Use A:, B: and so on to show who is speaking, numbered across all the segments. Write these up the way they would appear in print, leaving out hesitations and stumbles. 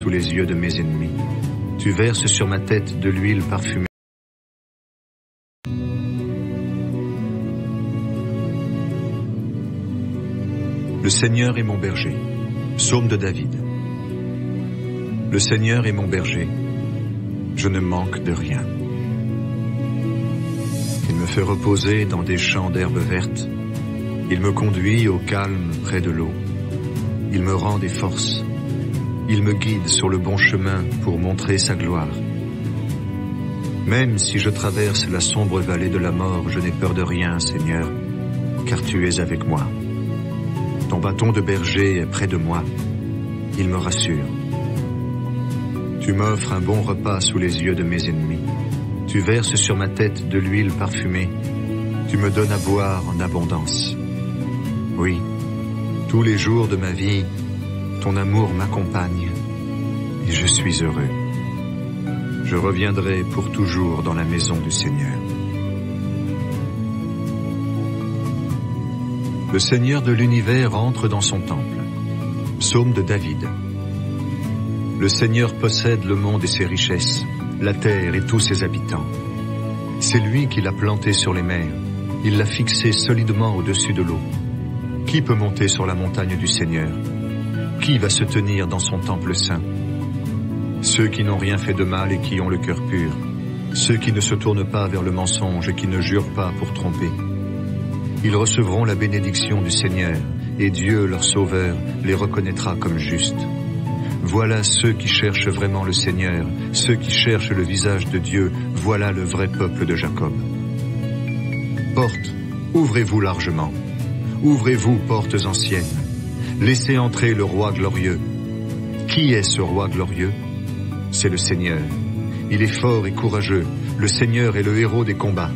A: sous les yeux de mes ennemis. Tu verses sur ma tête de l'huile parfumée. Le Seigneur est mon berger. Psaume de David. Le Seigneur est mon berger. Je ne manque de rien. Il me fait reposer dans des champs d'herbes vertes. Il me conduit au calme près de l'eau. Il me rend des forces. Il me guide sur le bon chemin pour montrer sa gloire. Même si je traverse la sombre vallée de la mort, je n'ai peur de rien, Seigneur, car tu es avec moi. Ton bâton de berger est près de moi. Il me rassure. Tu m'offres un bon repas sous les yeux de mes ennemis. Tu verses sur ma tête de l'huile parfumée. Tu me donnes à boire en abondance. Oui, tous les jours de ma vie, ton amour m'accompagne et je suis heureux. Je reviendrai pour toujours dans la maison du Seigneur. Le Seigneur de l'univers entre dans son temple. Psaume de David. Le Seigneur possède le monde et ses richesses, la terre et tous ses habitants. C'est lui qui l'a planté sur les mers. Il l'a fixé solidement au-dessus de l'eau. Qui peut monter sur la montagne du Seigneur? Qui va se tenir dans son temple saint? Ceux qui n'ont rien fait de mal et qui ont le cœur pur. Ceux qui ne se tournent pas vers le mensonge et qui ne jurent pas pour tromper. Ils recevront la bénédiction du Seigneur, et Dieu, leur Sauveur, les reconnaîtra comme justes. Voilà ceux qui cherchent vraiment le Seigneur, ceux qui cherchent le visage de Dieu, voilà le vrai peuple de Jacob. Portes, ouvrez-vous largement. Ouvrez-vous, portes anciennes. Laissez entrer le roi glorieux. Qui est ce roi glorieux? C'est le Seigneur. Il est fort et courageux. Le Seigneur est le héros des combats.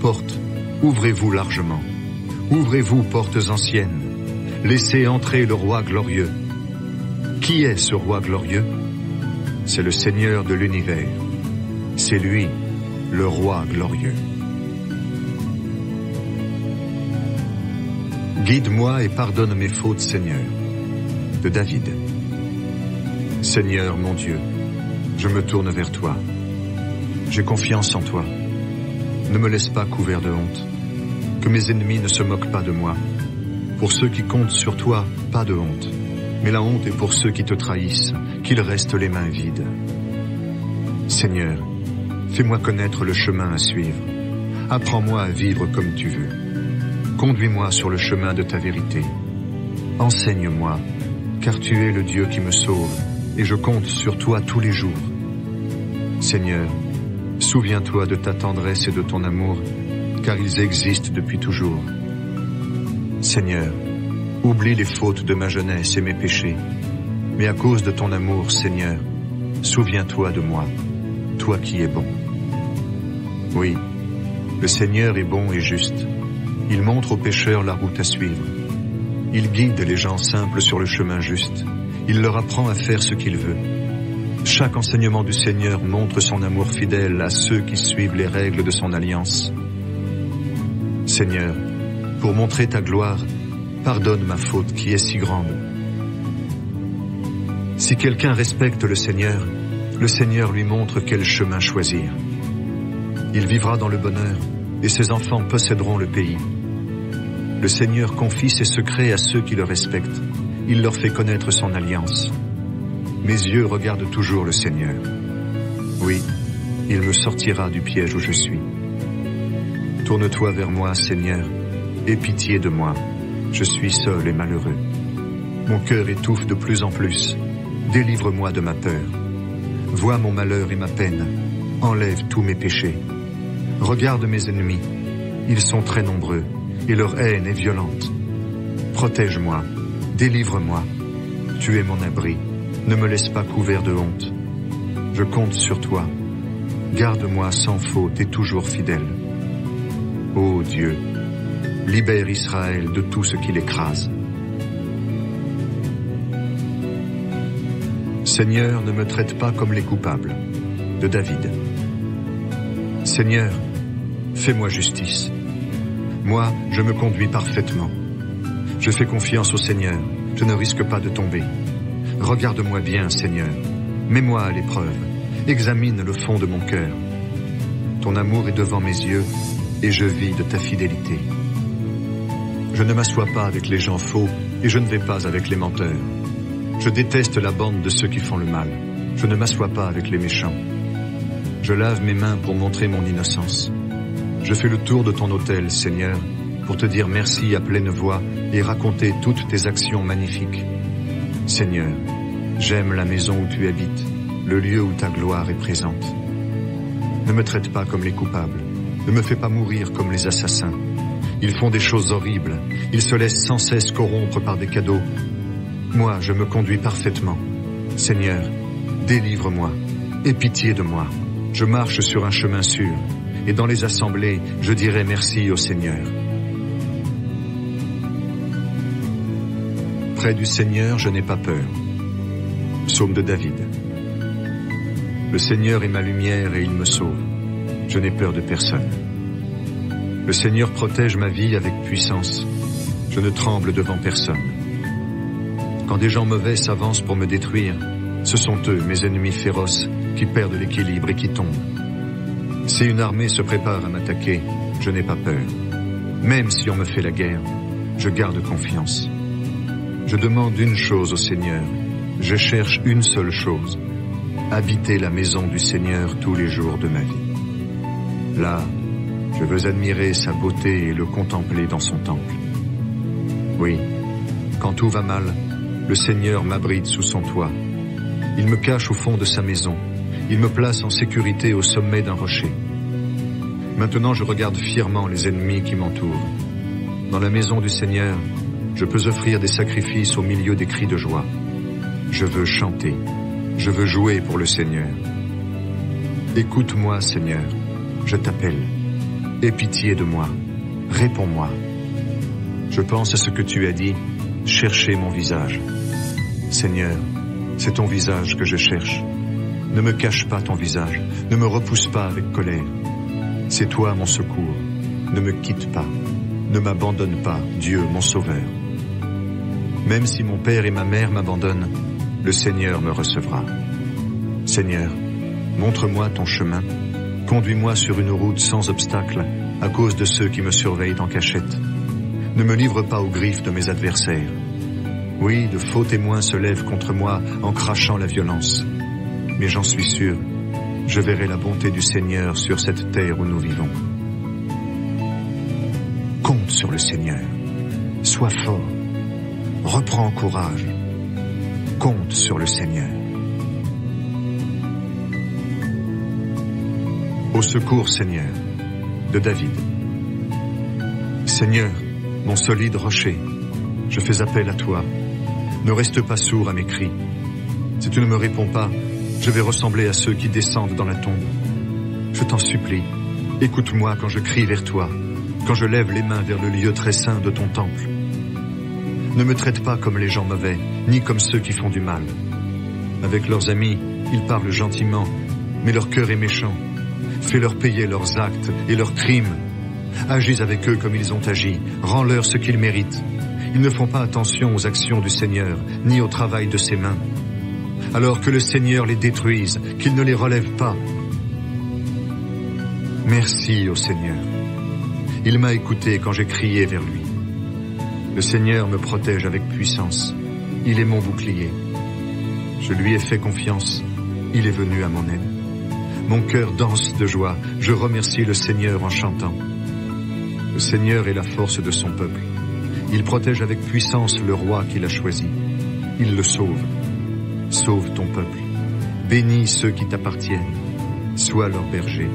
A: Portes, ouvrez-vous largement. Ouvrez-vous, portes anciennes. Laissez entrer le roi glorieux. Qui est ce roi glorieux? C'est le Seigneur de l'univers. C'est lui, le roi glorieux. Guide-moi et pardonne mes fautes, Seigneur. De David. Seigneur mon Dieu, je me tourne vers toi. J'ai confiance en toi. Ne me laisse pas couvert de honte. Que mes ennemis ne se moquent pas de moi. Pour ceux qui comptent sur toi, pas de honte. Mais la honte est pour ceux qui te trahissent, qu'ils restent les mains vides. Seigneur, fais-moi connaître le chemin à suivre. Apprends-moi à vivre comme tu veux. Conduis-moi sur le chemin de ta vérité. Enseigne-moi, car tu es le Dieu qui me sauve, et je compte sur toi tous les jours. Seigneur, souviens-toi de ta tendresse et de ton amour, car ils existent depuis toujours. Seigneur, oublie les fautes de ma jeunesse et mes péchés, mais à cause de ton amour, Seigneur, souviens-toi de moi, toi qui es bon. Oui, le Seigneur est bon et juste. Il montre aux pécheurs la route à suivre. Il guide les gens simples sur le chemin juste. Il leur apprend à faire ce qu'il veut. Chaque enseignement du Seigneur montre son amour fidèle à ceux qui suivent les règles de son alliance. Seigneur, pour montrer ta gloire, pardonne ma faute qui est si grande. Si quelqu'un respecte le Seigneur lui montre quel chemin choisir. Il vivra dans le bonheur et ses enfants posséderont le pays. Le Seigneur confie ses secrets à ceux qui le respectent. Il leur fait connaître son alliance. Mes yeux regardent toujours le Seigneur. Oui, il me sortira du piège où je suis. Tourne-toi vers moi, Seigneur, aie pitié de moi. Je suis seul et malheureux. Mon cœur étouffe de plus en plus. Délivre-moi de ma peur. Vois mon malheur et ma peine. Enlève tous mes péchés. Regarde mes ennemis. Ils sont très nombreux et leur haine est violente. Protège-moi, délivre-moi. Tu es mon abri. Ne me laisse pas couvert de honte. Je compte sur toi. Garde-moi sans faute et toujours fidèle. Ô Dieu, libère Israël de tout ce qui l'écrase. Seigneur, ne me traite pas comme les coupables. De David. Seigneur, fais-moi justice. Moi, je me conduis parfaitement. Je fais confiance au Seigneur. Je ne risque pas de tomber. Regarde-moi bien, Seigneur. Mets-moi à l'épreuve, examine le fond de mon cœur. Ton amour est devant mes yeux, et je vis de ta fidélité. Je ne m'assois pas avec les gens faux, et je ne vais pas avec les menteurs. Je déteste la bande de ceux qui font le mal. Je ne m'assois pas avec les méchants. Je lave mes mains pour montrer mon innocence. Je fais le tour de ton autel, Seigneur, pour te dire merci à pleine voix et raconter toutes tes actions magnifiques. Seigneur, j'aime la maison où tu habites, le lieu où ta gloire est présente. Ne me traite pas comme les coupables, ne me fais pas mourir comme les assassins. Ils font des choses horribles, ils se laissent sans cesse corrompre par des cadeaux. Moi, je me conduis parfaitement. Seigneur, délivre-moi, aie pitié de moi. Je marche sur un chemin sûr, et dans les assemblées, je dirai merci au Seigneur. Près du Seigneur, je n'ai pas peur. Psaume de David. Le Seigneur est ma lumière et il me sauve. Je n'ai peur de personne. Le Seigneur protège ma vie avec puissance. Je ne tremble devant personne. Quand des gens mauvais s'avancent pour me détruire, ce sont eux, mes ennemis féroces, qui perdent l'équilibre et qui tombent. Si une armée se prépare à m'attaquer, je n'ai pas peur. Même si on me fait la guerre, je garde confiance. Je demande une chose au Seigneur. Je cherche une seule chose. Habiter la maison du Seigneur tous les jours de ma vie. Là, je veux admirer sa beauté et le contempler dans son temple. Oui, quand tout va mal, le Seigneur m'abrite sous son toit. Il me cache au fond de sa maison. Il me place en sécurité au sommet d'un rocher. Maintenant, je regarde fièrement les ennemis qui m'entourent. Dans la maison du Seigneur, je peux offrir des sacrifices au milieu des cris de joie. Je veux chanter. Je veux jouer pour le Seigneur. Écoute-moi, Seigneur. Je t'appelle. Aie pitié de moi. Réponds-moi. Je pense à ce que tu as dit. Cherchez mon visage. Seigneur, c'est ton visage que je cherche. Ne me cache pas ton visage. Ne me repousse pas avec colère. C'est toi mon secours. Ne me quitte pas. Ne m'abandonne pas, Dieu, mon sauveur. Même si mon père et ma mère m'abandonnent, le Seigneur me recevra. Seigneur, montre-moi ton chemin. Conduis-moi sur une route sans obstacle à cause de ceux qui me surveillent en cachette. Ne me livre pas aux griffes de mes adversaires. Oui, de faux témoins se lèvent contre moi en crachant la violence. Mais j'en suis sûr, je verrai la bonté du Seigneur sur cette terre où nous vivons. Compte sur le Seigneur. Sois fort. Reprends courage. Compte sur le Seigneur. Au secours, Seigneur, de David. Seigneur, mon solide rocher, je fais appel à toi. Ne reste pas sourd à mes cris. Si tu ne me réponds pas, je vais ressembler à ceux qui descendent dans la tombe. Je t'en supplie, écoute-moi quand je crie vers toi, quand je lève les mains vers le lieu très saint de ton temple. Ne me traite pas comme les gens mauvais, ni comme ceux qui font du mal. Avec leurs amis, ils parlent gentiment, mais leur cœur est méchant. Fais-leur payer leurs actes et leurs crimes. Agis avec eux comme ils ont agi, rends-leur ce qu'ils méritent. Ils ne font pas attention aux actions du Seigneur, ni au travail de ses mains. Alors que le Seigneur les détruise, qu'il ne les relève pas. Merci au Seigneur. Il m'a écouté quand j'ai crié vers lui. Le Seigneur me protège avec puissance. Il est mon bouclier. Je lui ai fait confiance. Il est venu à mon aide. Mon cœur danse de joie. Je remercie le Seigneur en chantant. Le Seigneur est la force de son peuple. Il protège avec puissance le roi qu'il a choisi. Il le sauve. Sauve ton peuple. Bénis ceux qui t'appartiennent. Sois leur berger.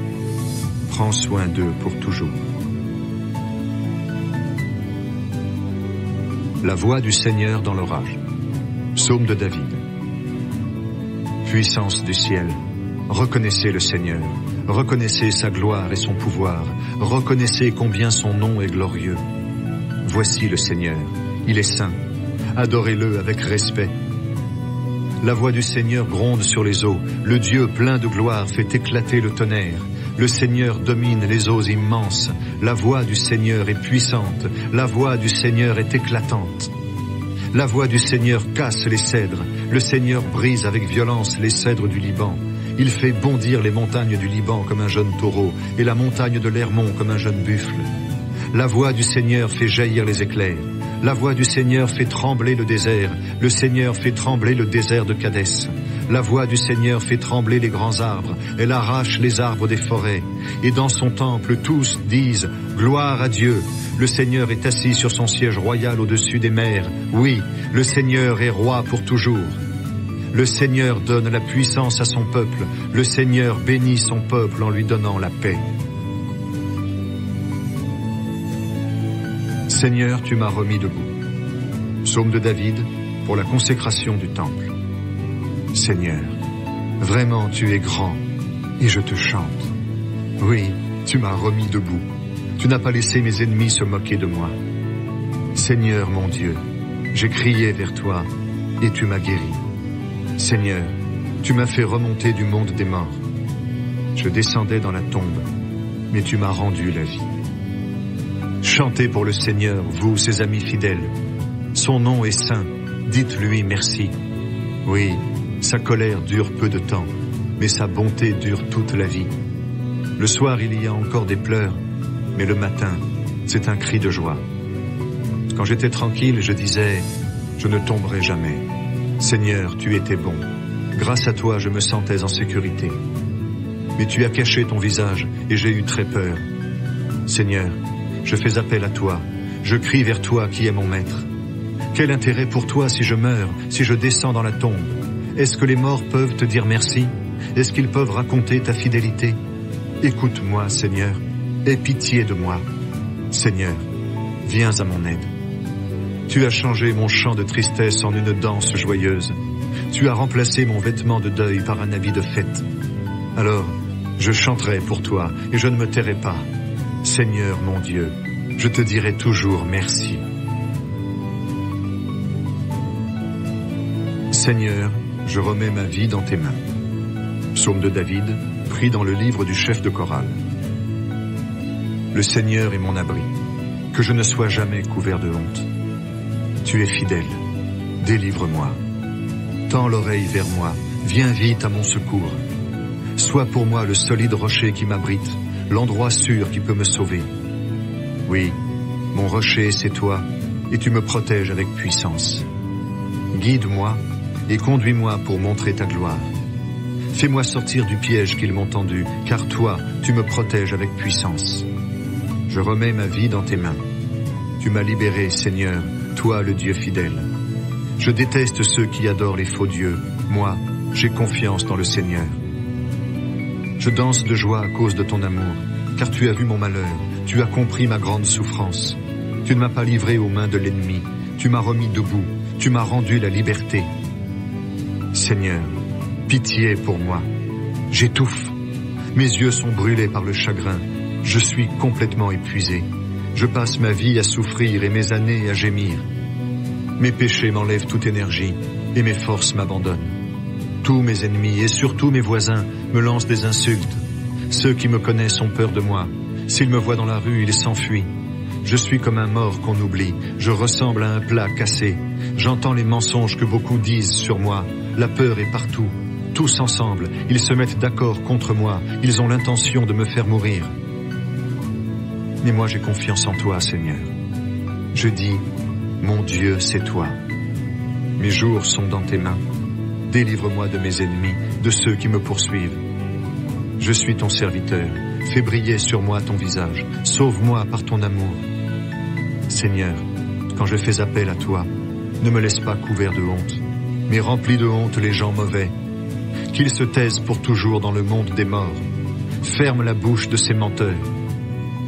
A: Prends soin d'eux pour toujours. La voix du Seigneur dans l'orage. Psaume de David. Puissance du ciel, reconnaissez le Seigneur, reconnaissez sa gloire et son pouvoir, reconnaissez combien son nom est glorieux. Voici le Seigneur, il est saint, adorez-le avec respect. La voix du Seigneur gronde sur les eaux, le Dieu plein de gloire fait éclater le tonnerre. Le Seigneur domine les eaux immenses, la voix du Seigneur est puissante, la voix du Seigneur est éclatante. La voix du Seigneur casse les cèdres. Le Seigneur brise avec violence les cèdres du Liban. Il fait bondir les montagnes du Liban comme un jeune taureau et la montagne de l'Hermon comme un jeune buffle. La voix du Seigneur fait jaillir les éclairs. La voix du Seigneur fait trembler le désert. Le Seigneur fait trembler le désert de Kadès. La voix du Seigneur fait trembler les grands arbres. Elle arrache les arbres des forêts. Et dans son temple, tous disent « Gloire à Dieu ». Le Seigneur est assis sur son siège royal au-dessus des mers. Oui, le Seigneur est roi pour toujours. Le Seigneur donne la puissance à son peuple. Le Seigneur bénit son peuple en lui donnant la paix. Seigneur, tu m'as remis debout. Psaume de David pour la consécration du temple. Seigneur, vraiment tu es grand et je te chante. Oui, tu m'as remis debout. Tu n'as pas laissé mes ennemis se moquer de moi. Seigneur mon Dieu, j'ai crié vers toi et tu m'as guéri. Seigneur, tu m'as fait remonter du monde des morts. Je descendais dans la tombe, mais tu m'as rendu la vie. Chantez pour le Seigneur, vous, ses amis fidèles. Son nom est saint, dites-lui merci. Oui, sa colère dure peu de temps, mais sa bonté dure toute la vie. Le soir, il y a encore des pleurs, mais le matin, c'est un cri de joie. Quand j'étais tranquille, je disais, je ne tomberai jamais. Seigneur, tu étais bon. Grâce à toi, je me sentais en sécurité. Mais tu as caché ton visage et j'ai eu très peur. Seigneur, je fais appel à toi. Je crie vers toi qui est mon maître. Quel intérêt pour toi si je meurs, si je descends dans la tombe? Est-ce que les morts peuvent te dire merci? Est-ce qu'ils peuvent raconter ta fidélité? Écoute-moi, Seigneur. Aie pitié de moi. Seigneur, viens à mon aide. Tu as changé mon chant de tristesse en une danse joyeuse. Tu as remplacé mon vêtement de deuil par un habit de fête. Alors, je chanterai pour toi et je ne me tairai pas. Seigneur mon Dieu, je te dirai toujours merci. Seigneur, je remets ma vie dans tes mains. Psaume de David, pris dans le livre du chef de chorale. Le Seigneur est mon abri, que je ne sois jamais couvert de honte. Tu es fidèle, délivre-moi. Tends l'oreille vers moi, viens vite à mon secours. Sois pour moi le solide rocher qui m'abrite, l'endroit sûr qui peut me sauver. Oui, mon rocher, c'est toi, et tu me protèges avec puissance. Guide-moi et conduis-moi pour montrer ta gloire. Fais-moi sortir du piège qu'ils m'ont tendu, car toi, tu me protèges avec puissance. Je remets ma vie dans tes mains. Tu m'as libéré, Seigneur, toi le Dieu fidèle. Je déteste ceux qui adorent les faux dieux. Moi, j'ai confiance dans le Seigneur. Je danse de joie à cause de ton amour, car tu as vu mon malheur, tu as compris ma grande souffrance. Tu ne m'as pas livré aux mains de l'ennemi, tu m'as remis debout, tu m'as rendu la liberté. Seigneur, pitié pour moi. J'étouffe. Mes yeux sont brûlés par le chagrin. Je suis complètement épuisé. Je passe ma vie à souffrir et mes années à gémir. Mes péchés m'enlèvent toute énergie et mes forces m'abandonnent. Tous mes ennemis et surtout mes voisins me lancent des insultes. Ceux qui me connaissent ont peur de moi. S'ils me voient dans la rue, ils s'enfuient. Je suis comme un mort qu'on oublie. Je ressemble à un plat cassé. J'entends les mensonges que beaucoup disent sur moi. La peur est partout. Tous ensemble, ils se mettent d'accord contre moi. Ils ont l'intention de me faire mourir. Mais moi j'ai confiance en toi, Seigneur. Je dis, mon Dieu, c'est toi. Mes jours sont dans tes mains. Délivre-moi de mes ennemis, de ceux qui me poursuivent. Je suis ton serviteur. Fais briller sur moi ton visage. Sauve-moi par ton amour. Seigneur, quand je fais appel à toi, ne me laisse pas couvert de honte, mais remplis de honte les gens mauvais. Qu'ils se taisent pour toujours dans le monde des morts. Ferme la bouche de ces menteurs.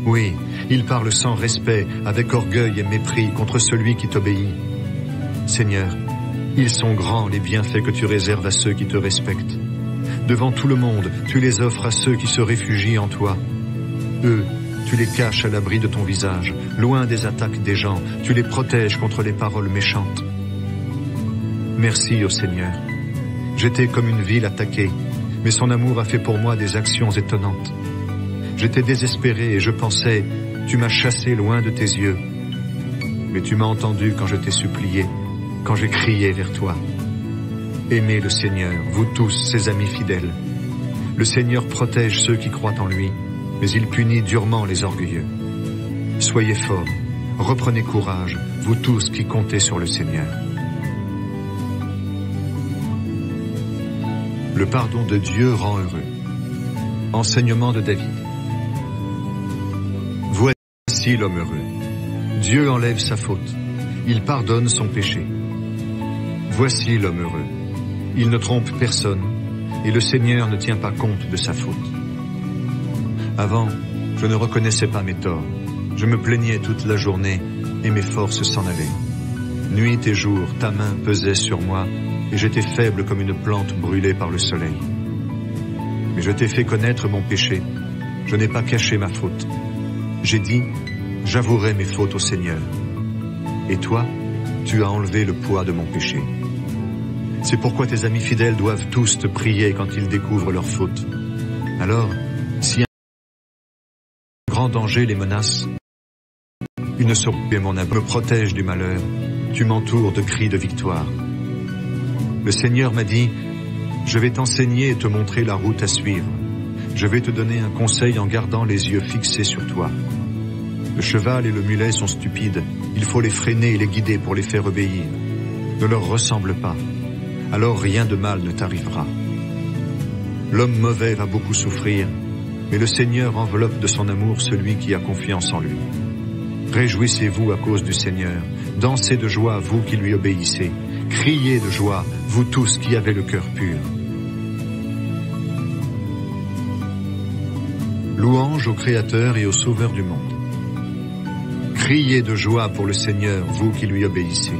A: Oui, ils parlent sans respect, avec orgueil et mépris contre celui qui t'obéit. Seigneur, ils sont grands les bienfaits que tu réserves à ceux qui te respectent. Devant tout le monde, tu les offres à ceux qui se réfugient en toi. Eux, tu les caches à l'abri de ton visage, loin des attaques des gens, tu les protèges contre les paroles méchantes. Merci au Seigneur. J'étais comme une ville attaquée, mais son amour a fait pour moi des actions étonnantes. J'étais désespéré et je pensais, tu m'as chassé loin de tes yeux. Mais tu m'as entendu quand je t'ai supplié, quand j'ai crié vers toi. Aimez le Seigneur, vous tous, ses amis fidèles. Le Seigneur protège ceux qui croient en lui, mais il punit durement les orgueilleux. Soyez forts, reprenez courage, vous tous qui comptez sur le Seigneur. Le pardon de Dieu rend heureux. Enseignement de David. Voici l'homme heureux. Dieu enlève sa faute. Il pardonne son péché. Voici l'homme heureux. Il ne trompe personne, et le Seigneur ne tient pas compte de sa faute. Avant, je ne reconnaissais pas mes torts. Je me plaignais toute la journée, et mes forces s'en allaient. Nuit et jour, ta main pesait sur moi, et j'étais faible comme une plante brûlée par le soleil. Mais je t'ai fait connaître mon péché. Je n'ai pas caché ma faute. J'ai dit, j'avouerai mes fautes au Seigneur. Et toi, tu as enlevé le poids de mon péché. C'est pourquoi tes amis fidèles doivent tous te prier quand ils découvrent leurs fautes. Alors, si un grand danger les menace, une source et mon âme me protège du malheur, tu m'entoures de cris de victoire. Le Seigneur m'a dit, je vais t'enseigner et te montrer la route à suivre. Je vais te donner un conseil en gardant les yeux fixés sur toi. Le cheval et le mulet sont stupides, il faut les freiner et les guider pour les faire obéir. Ne leur ressemble pas, alors rien de mal ne t'arrivera. L'homme mauvais va beaucoup souffrir, mais le Seigneur enveloppe de son amour celui qui a confiance en lui. Réjouissez-vous à cause du Seigneur, dansez de joie vous qui lui obéissez, criez de joie vous tous qui avez le cœur pur. Louange au Créateur et au Sauveur du monde. Criez de joie pour le Seigneur, vous qui lui obéissez.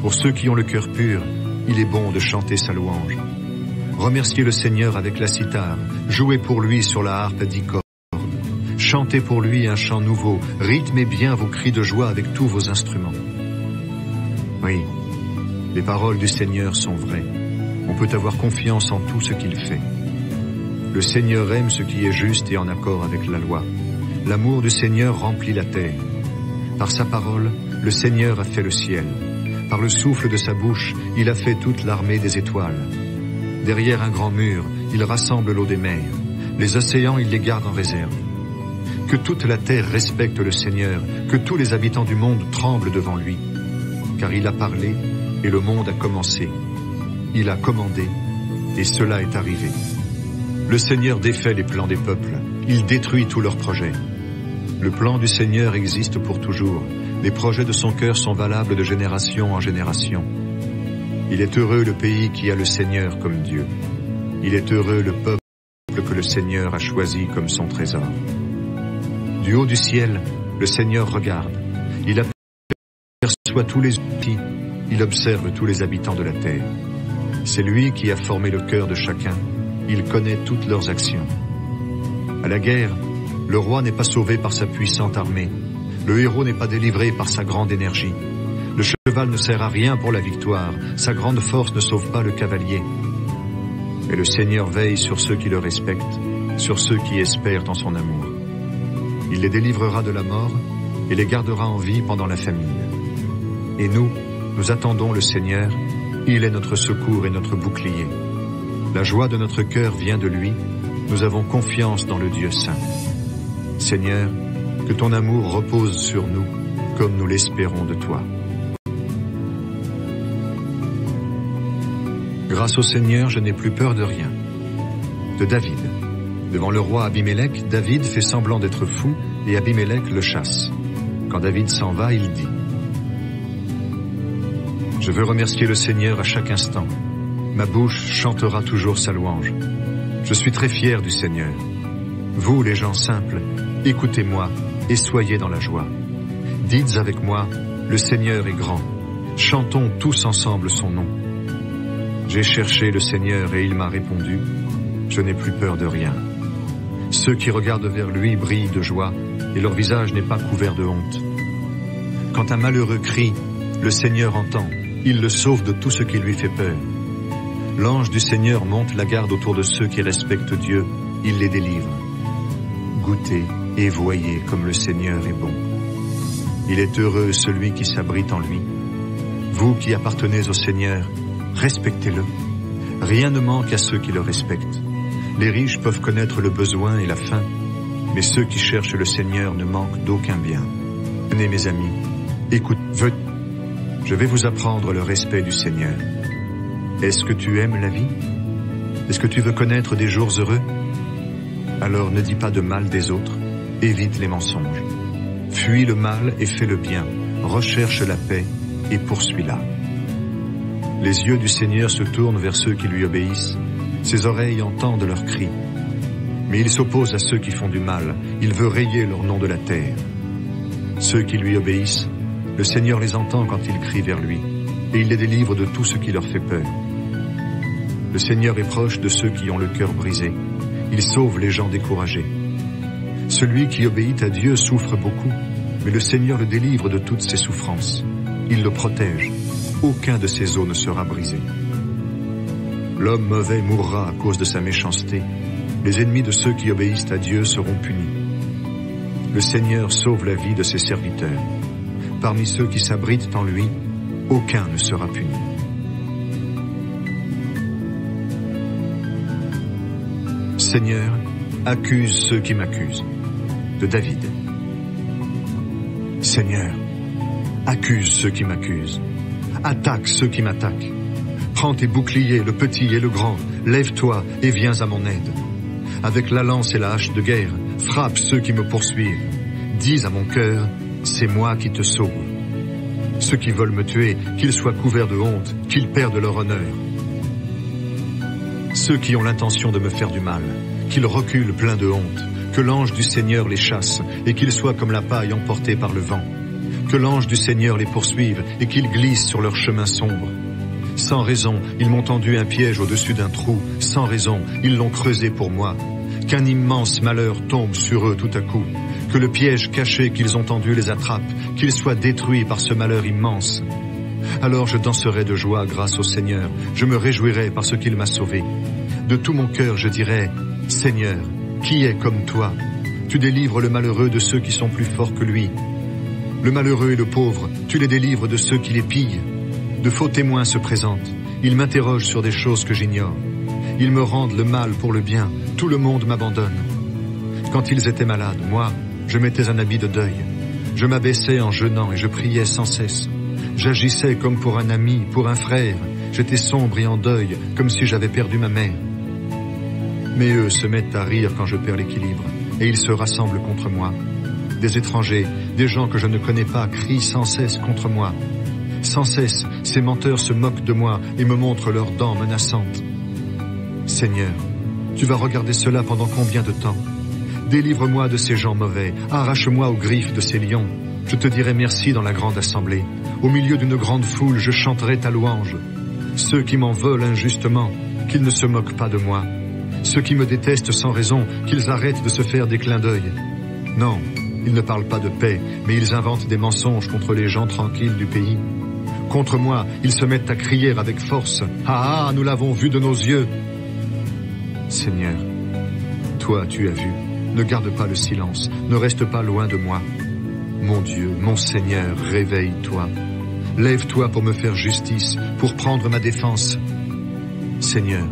A: Pour ceux qui ont le cœur pur, il est bon de chanter sa louange. Remerciez le Seigneur avec la cithare, jouez pour lui sur la harpe à 10 cordes. Chantez pour lui un chant nouveau, rythmez bien vos cris de joie avec tous vos instruments. Oui, les paroles du Seigneur sont vraies. On peut avoir confiance en tout ce qu'il fait. Le Seigneur aime ce qui est juste et en accord avec la loi. L'amour du Seigneur remplit la terre. Par sa parole, le Seigneur a fait le ciel. Par le souffle de sa bouche, il a fait toute l'armée des étoiles. Derrière un grand mur, il rassemble l'eau des mers. Les océans, il les garde en réserve. Que toute la terre respecte le Seigneur, que tous les habitants du monde tremblent devant lui. Car il a parlé, et le monde a commencé. Il a commandé, et cela est arrivé. Le Seigneur défait les plans des peuples, il détruit tous leurs projets. Le plan du Seigneur existe pour toujours, les projets de son cœur sont valables de génération en génération. Il est heureux le pays qui a le Seigneur comme Dieu. Il est heureux le peuple que le Seigneur a choisi comme son trésor. Du haut du ciel, le Seigneur regarde. Il aperçoit tous les outils, il observe tous les habitants de la terre. C'est lui qui a formé le cœur de chacun. Il connaît toutes leurs actions. À la guerre, le roi n'est pas sauvé par sa puissante armée. Le héros n'est pas délivré par sa grande énergie. Le cheval ne sert à rien pour la victoire. Sa grande force ne sauve pas le cavalier. Mais le Seigneur veille sur ceux qui le respectent, sur ceux qui espèrent en son amour. Il les délivrera de la mort et les gardera en vie pendant la famine. Et nous attendons le Seigneur. Il est notre secours et notre bouclier. La joie de notre cœur vient de lui. Nous avons confiance dans le Dieu saint. Seigneur, que ton amour repose sur nous, comme nous l'espérons de toi. Grâce au Seigneur, je n'ai plus peur de rien. De David. Devant le roi Abimélec, David fait semblant d'être fou et Abimélec le chasse. Quand David s'en va, il dit: Je veux remercier le Seigneur à chaque instant. Ma bouche chantera toujours sa louange. Je suis très fier du Seigneur. Vous, les gens simples, écoutez-moi et soyez dans la joie. Dites avec moi, le Seigneur est grand. Chantons tous ensemble son nom. J'ai cherché le Seigneur et il m'a répondu. Je n'ai plus peur de rien. Ceux qui regardent vers lui brillent de joie et leur visage n'est pas couvert de honte. Quand un malheureux crie, le Seigneur entend. Il le sauve de tout ce qui lui fait peur. L'ange du Seigneur monte la garde autour de ceux qui respectent Dieu. Il les délivre. Goûtez et voyez comme le Seigneur est bon. Il est heureux celui qui s'abrite en lui. Vous qui appartenez au Seigneur, respectez-le. Rien ne manque à ceux qui le respectent. Les riches peuvent connaître le besoin et la faim, mais ceux qui cherchent le Seigneur ne manquent d'aucun bien. Venez mes amis, écoute, je vais vous apprendre le respect du Seigneur. Est-ce que tu aimes la vie? Est-ce que tu veux connaître des jours heureux? Alors ne dis pas de mal des autres, évite les mensonges. Fuis le mal et fais le bien, recherche la paix et poursuis-la. Les yeux du Seigneur se tournent vers ceux qui lui obéissent, ses oreilles entendent leurs cris. Mais il s'oppose à ceux qui font du mal, il veut rayer leur nom de la terre. Ceux qui lui obéissent, le Seigneur les entend quand ils crient vers lui, et il les délivre de tout ce qui leur fait peur. Le Seigneur est proche de ceux qui ont le cœur brisé, il sauve les gens découragés. Celui qui obéit à Dieu souffre beaucoup, mais le Seigneur le délivre de toutes ses souffrances. Il le protège, aucun de ses os ne sera brisé. L'homme mauvais mourra à cause de sa méchanceté, les ennemis de ceux qui obéissent à Dieu seront punis. Le Seigneur sauve la vie de ses serviteurs. Parmi ceux qui s'abritent en lui, aucun ne sera puni. Seigneur, accuse ceux qui m'accusent. De David. Seigneur, accuse ceux qui m'accusent. Attaque ceux qui m'attaquent. Prends tes boucliers, le petit et le grand, lève-toi et viens à mon aide. Avec la lance et la hache de guerre, frappe ceux qui me poursuivent. Dis à mon cœur, c'est moi qui te sauve. Ceux qui veulent me tuer, qu'ils soient couverts de honte, qu'ils perdent leur honneur. Ceux qui ont l'intention de me faire du mal, qu'ils reculent pleins de honte, que l'ange du Seigneur les chasse et qu'ils soient comme la paille emportée par le vent. Que l'ange du Seigneur les poursuive et qu'ils glissent sur leur chemin sombre. Sans raison, ils m'ont tendu un piège au-dessus d'un trou. Sans raison, ils l'ont creusé pour moi. Qu'un immense malheur tombe sur eux tout à coup. Que le piège caché qu'ils ont tendu les attrape, qu'ils soient détruits par ce malheur immense. Alors je danserai de joie grâce au Seigneur. Je me réjouirai parce qu'il m'a sauvé. De tout mon cœur je dirai, Seigneur, qui est comme toi? Tu délivres le malheureux de ceux qui sont plus forts que lui. Le malheureux et le pauvre, tu les délivres de ceux qui les pillent. De faux témoins se présentent. Ils m'interrogent sur des choses que j'ignore. Ils me rendent le mal pour le bien. Tout le monde m'abandonne. Quand ils étaient malades, moi, je mettais un habit de deuil. Je m'abaissais en jeûnant et je priais sans cesse. J'agissais comme pour un ami, pour un frère. J'étais sombre et en deuil, comme si j'avais perdu ma mère. Mais eux se mettent à rire quand je perds l'équilibre, et ils se rassemblent contre moi. Des étrangers, des gens que je ne connais pas, crient sans cesse contre moi. Sans cesse, ces menteurs se moquent de moi et me montrent leurs dents menaçantes. Seigneur, tu vas regarder cela pendant combien de temps? Délivre-moi de ces gens mauvais, arrache-moi aux griffes de ces lions. Je te dirai merci dans la grande assemblée. Au milieu d'une grande foule, je chanterai ta louange. Ceux qui m'en veulent injustement, qu'ils ne se moquent pas de moi. Ceux qui me détestent sans raison, qu'ils arrêtent de se faire des clins d'œil. Non, ils ne parlent pas de paix, mais ils inventent des mensonges contre les gens tranquilles du pays. Contre moi, ils se mettent à crier avec force. Ah, nous l'avons vu de nos yeux. Seigneur, toi tu as vu. Ne garde pas le silence, ne reste pas loin de moi. Mon Dieu, mon Seigneur, réveille-toi. Lève-toi pour me faire justice, pour prendre ma défense. Seigneur,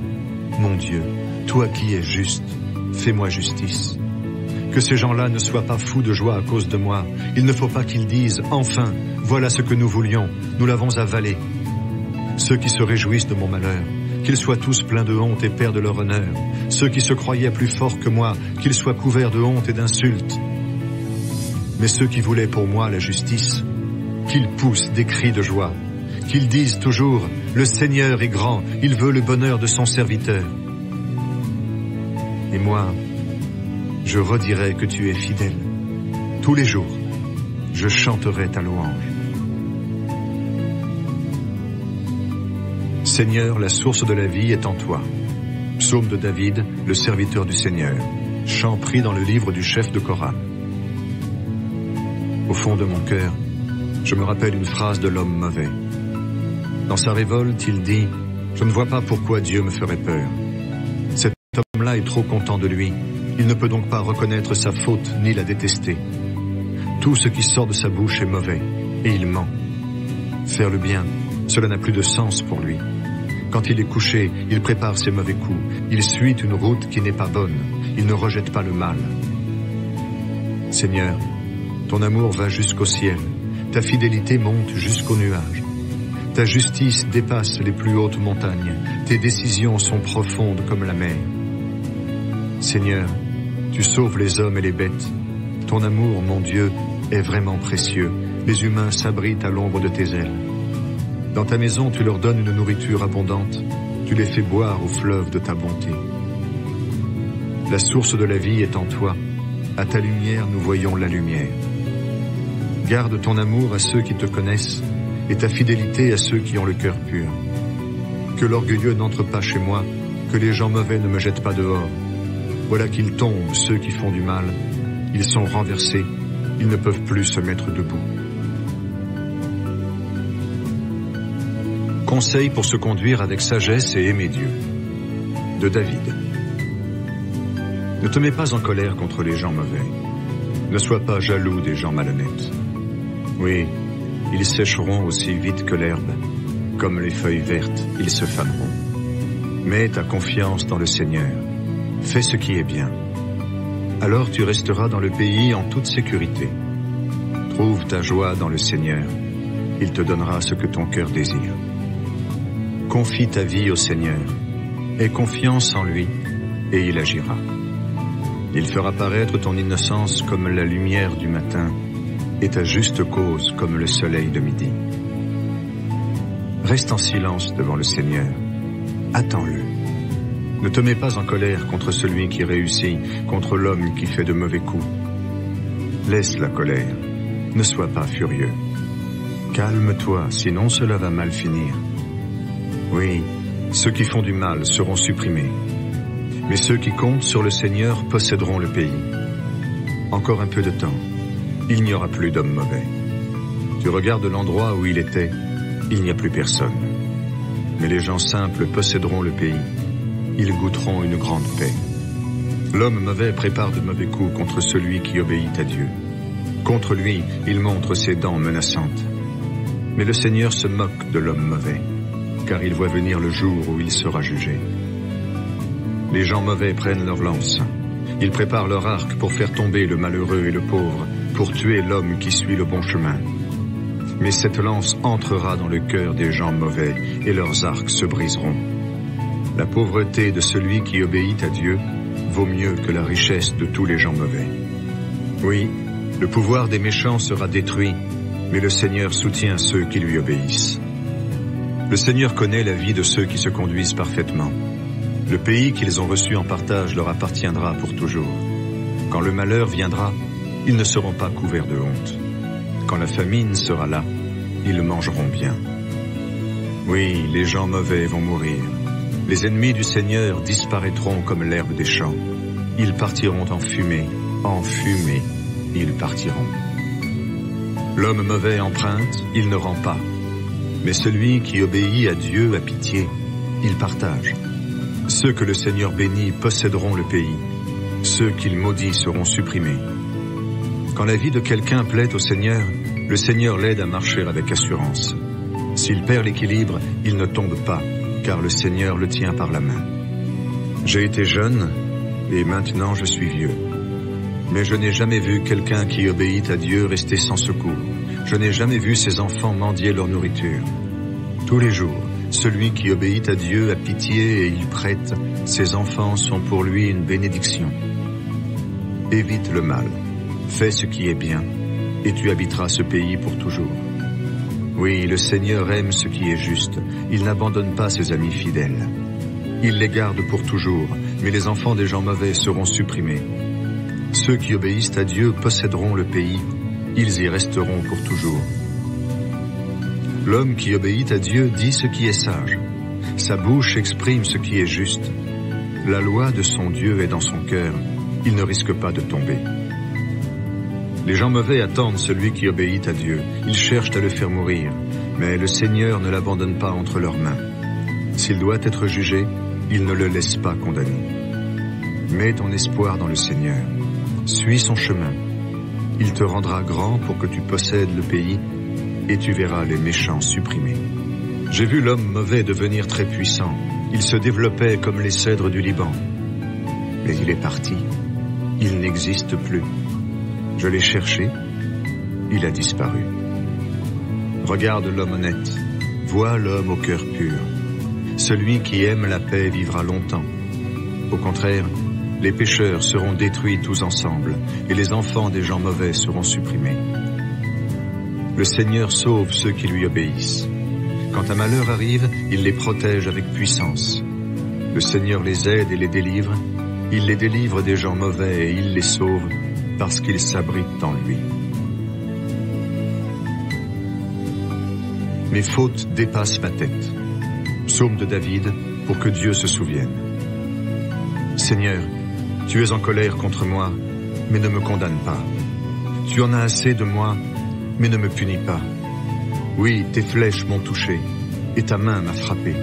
A: mon Dieu, toi qui es juste, fais-moi justice. Que ces gens-là ne soient pas fous de joie à cause de moi. Il ne faut pas qu'ils disent « Enfin, voilà ce que nous voulions, nous l'avons avalé ». Ceux qui se réjouissent de mon malheur, qu'ils soient tous pleins de honte et perdent leur honneur. Ceux qui se croyaient plus forts que moi, qu'ils soient couverts de honte et d'insultes. Mais ceux qui voulaient pour moi la justice, qu'ils poussent des cris de joie, qu'ils disent toujours « Le Seigneur est grand, il veut le bonheur de son serviteur ». Et moi, je redirai que tu es fidèle. Tous les jours, je chanterai ta louange. Seigneur, la source de la vie est en toi. Psaume de David, le serviteur du Seigneur. Chant pris dans le livre du chef de chorale. Au fond de mon cœur, je me rappelle une phrase de l'homme mauvais. Dans sa révolte, il dit « Je ne vois pas pourquoi Dieu me ferait peur. Cet homme-là est trop content de lui. Il ne peut donc pas reconnaître sa faute ni la détester. Tout ce qui sort de sa bouche est mauvais, et il ment. Faire le bien, Cela n'a plus de sens pour lui. Quand il est couché, il prépare ses mauvais coups. Il suit une route qui n'est pas bonne. Il ne rejette pas le mal. Seigneur, ton amour va jusqu'au ciel. Ta fidélité monte jusqu'aux nuages. Ta justice dépasse les plus hautes montagnes. Tes décisions sont profondes comme la mer. Seigneur, tu sauves les hommes et les bêtes. Ton amour, mon Dieu, est vraiment précieux. Les humains s'abritent à l'ombre de tes ailes. Dans ta maison, tu leur donnes une nourriture abondante. Tu les fais boire au fleuve de ta bonté. La source de la vie est en toi. À ta lumière, nous voyons la lumière. Garde ton amour à ceux qui te connaissent et ta fidélité à ceux qui ont le cœur pur. Que l'orgueilleux n'entre pas chez moi, que les gens mauvais ne me jettent pas dehors. Voilà qu'ils tombent, ceux qui font du mal. Ils sont renversés, ils ne peuvent plus se mettre debout. Conseil pour se conduire avec sagesse et aimer Dieu. De David. Ne te mets pas en colère contre les gens mauvais. Ne sois pas jaloux des gens malhonnêtes. Oui, ils sécheront aussi vite que l'herbe. Comme les feuilles vertes, ils se faneront. Mets ta confiance dans le Seigneur. Fais ce qui est bien. Alors tu resteras dans le pays en toute sécurité. Trouve ta joie dans le Seigneur. Il te donnera ce que ton cœur désire. Confie ta vie au Seigneur. Aie confiance en lui et il agira. Il fera paraître ton innocence comme la lumière du matin et ta juste cause comme le soleil de midi. Reste en silence devant le Seigneur. Attends-le. Ne te mets pas en colère contre celui qui réussit, contre l'homme qui fait de mauvais coups. Laisse la colère. Ne sois pas furieux. Calme-toi, sinon cela va mal finir. Oui, ceux qui font du mal seront supprimés. Mais ceux qui comptent sur le Seigneur posséderont le pays. Encore un peu de temps. Il n'y aura plus d'hommes mauvais. Tu regardes l'endroit où il était, il n'y a plus personne. Mais les gens simples posséderont le pays. Ils goûteront une grande paix. L'homme mauvais prépare de mauvais coups contre celui qui obéit à Dieu. Contre lui, il montre ses dents menaçantes. Mais le Seigneur se moque de l'homme mauvais, car il voit venir le jour où il sera jugé. Les gens mauvais prennent leur lance. Ils préparent leur arc pour faire tomber le malheureux et le pauvre, pour tuer l'homme qui suit le bon chemin. Mais cette lance entrera dans le cœur des gens mauvais, et leurs arcs se briseront. La pauvreté de celui qui obéit à Dieu vaut mieux que la richesse de tous les gens mauvais. Oui, le pouvoir des méchants sera détruit, mais le Seigneur soutient ceux qui lui obéissent. Le Seigneur connaît la vie de ceux qui se conduisent parfaitement. Le pays qu'ils ont reçu en partage leur appartiendra pour toujours. Quand le malheur viendra, ils ne seront pas couverts de honte. Quand la famine sera là, ils mangeront bien. Oui, les gens mauvais vont mourir. Les ennemis du Seigneur disparaîtront comme l'herbe des champs. Ils partiront en fumée, ils partiront. L'homme mauvais emprunte, il ne rend pas. Mais celui qui obéit à Dieu a pitié, il partage. Ceux que le Seigneur bénit posséderont le pays. Ceux qu'il maudit seront supprimés. Quand la vie de quelqu'un plaît au Seigneur, le Seigneur l'aide à marcher avec assurance. S'il perd l'équilibre, il ne tombe pas, car le Seigneur le tient par la main. J'ai été jeune, et maintenant je suis vieux. Mais je n'ai jamais vu quelqu'un qui obéit à Dieu rester sans secours. Je n'ai jamais vu ses enfants mendier leur nourriture. Tous les jours, celui qui obéit à Dieu a pitié et il prête. Ses enfants sont pour lui une bénédiction. Évite le mal, fais ce qui est bien, et tu habiteras ce pays pour toujours. Oui, le Seigneur aime ce qui est juste. Il n'abandonne pas ses amis fidèles. Il les garde pour toujours, mais les enfants des gens mauvais seront supprimés. Ceux qui obéissent à Dieu posséderont le pays. Ils y resteront pour toujours. L'homme qui obéit à Dieu dit ce qui est sage. Sa bouche exprime ce qui est juste. La loi de son Dieu est dans son cœur. Il ne risque pas de tomber. Les gens mauvais attendent celui qui obéit à Dieu. Ils cherchent à le faire mourir. Mais le Seigneur ne l'abandonne pas entre leurs mains. S'il doit être jugé, il ne le laisse pas condamner. Mets ton espoir dans le Seigneur. Suis son chemin. Il te rendra grand pour que tu possèdes le pays et tu verras les méchants supprimés. J'ai vu l'homme mauvais devenir très puissant. Il se développait comme les cèdres du Liban. Mais il est parti. Il n'existe plus. Je l'ai cherché. Il a disparu. Regarde l'homme honnête. Vois l'homme au cœur pur. Celui qui aime la paix vivra longtemps. Au contraire, les pécheurs seront détruits tous ensemble, et les enfants des gens mauvais seront supprimés. Le Seigneur sauve ceux qui lui obéissent. Quand un malheur arrive, il les protège avec puissance. Le Seigneur les aide et les délivre. Il les délivre des gens mauvais et il les sauve parce qu'ils s'abritent en lui. Mes fautes dépassent ma tête. Psaume de David pour que Dieu se souvienne. Seigneur, tu es en colère contre moi, mais ne me condamne pas. Tu en as assez de moi, mais ne me punis pas. Oui, tes flèches m'ont touché, et ta main m'a frappé.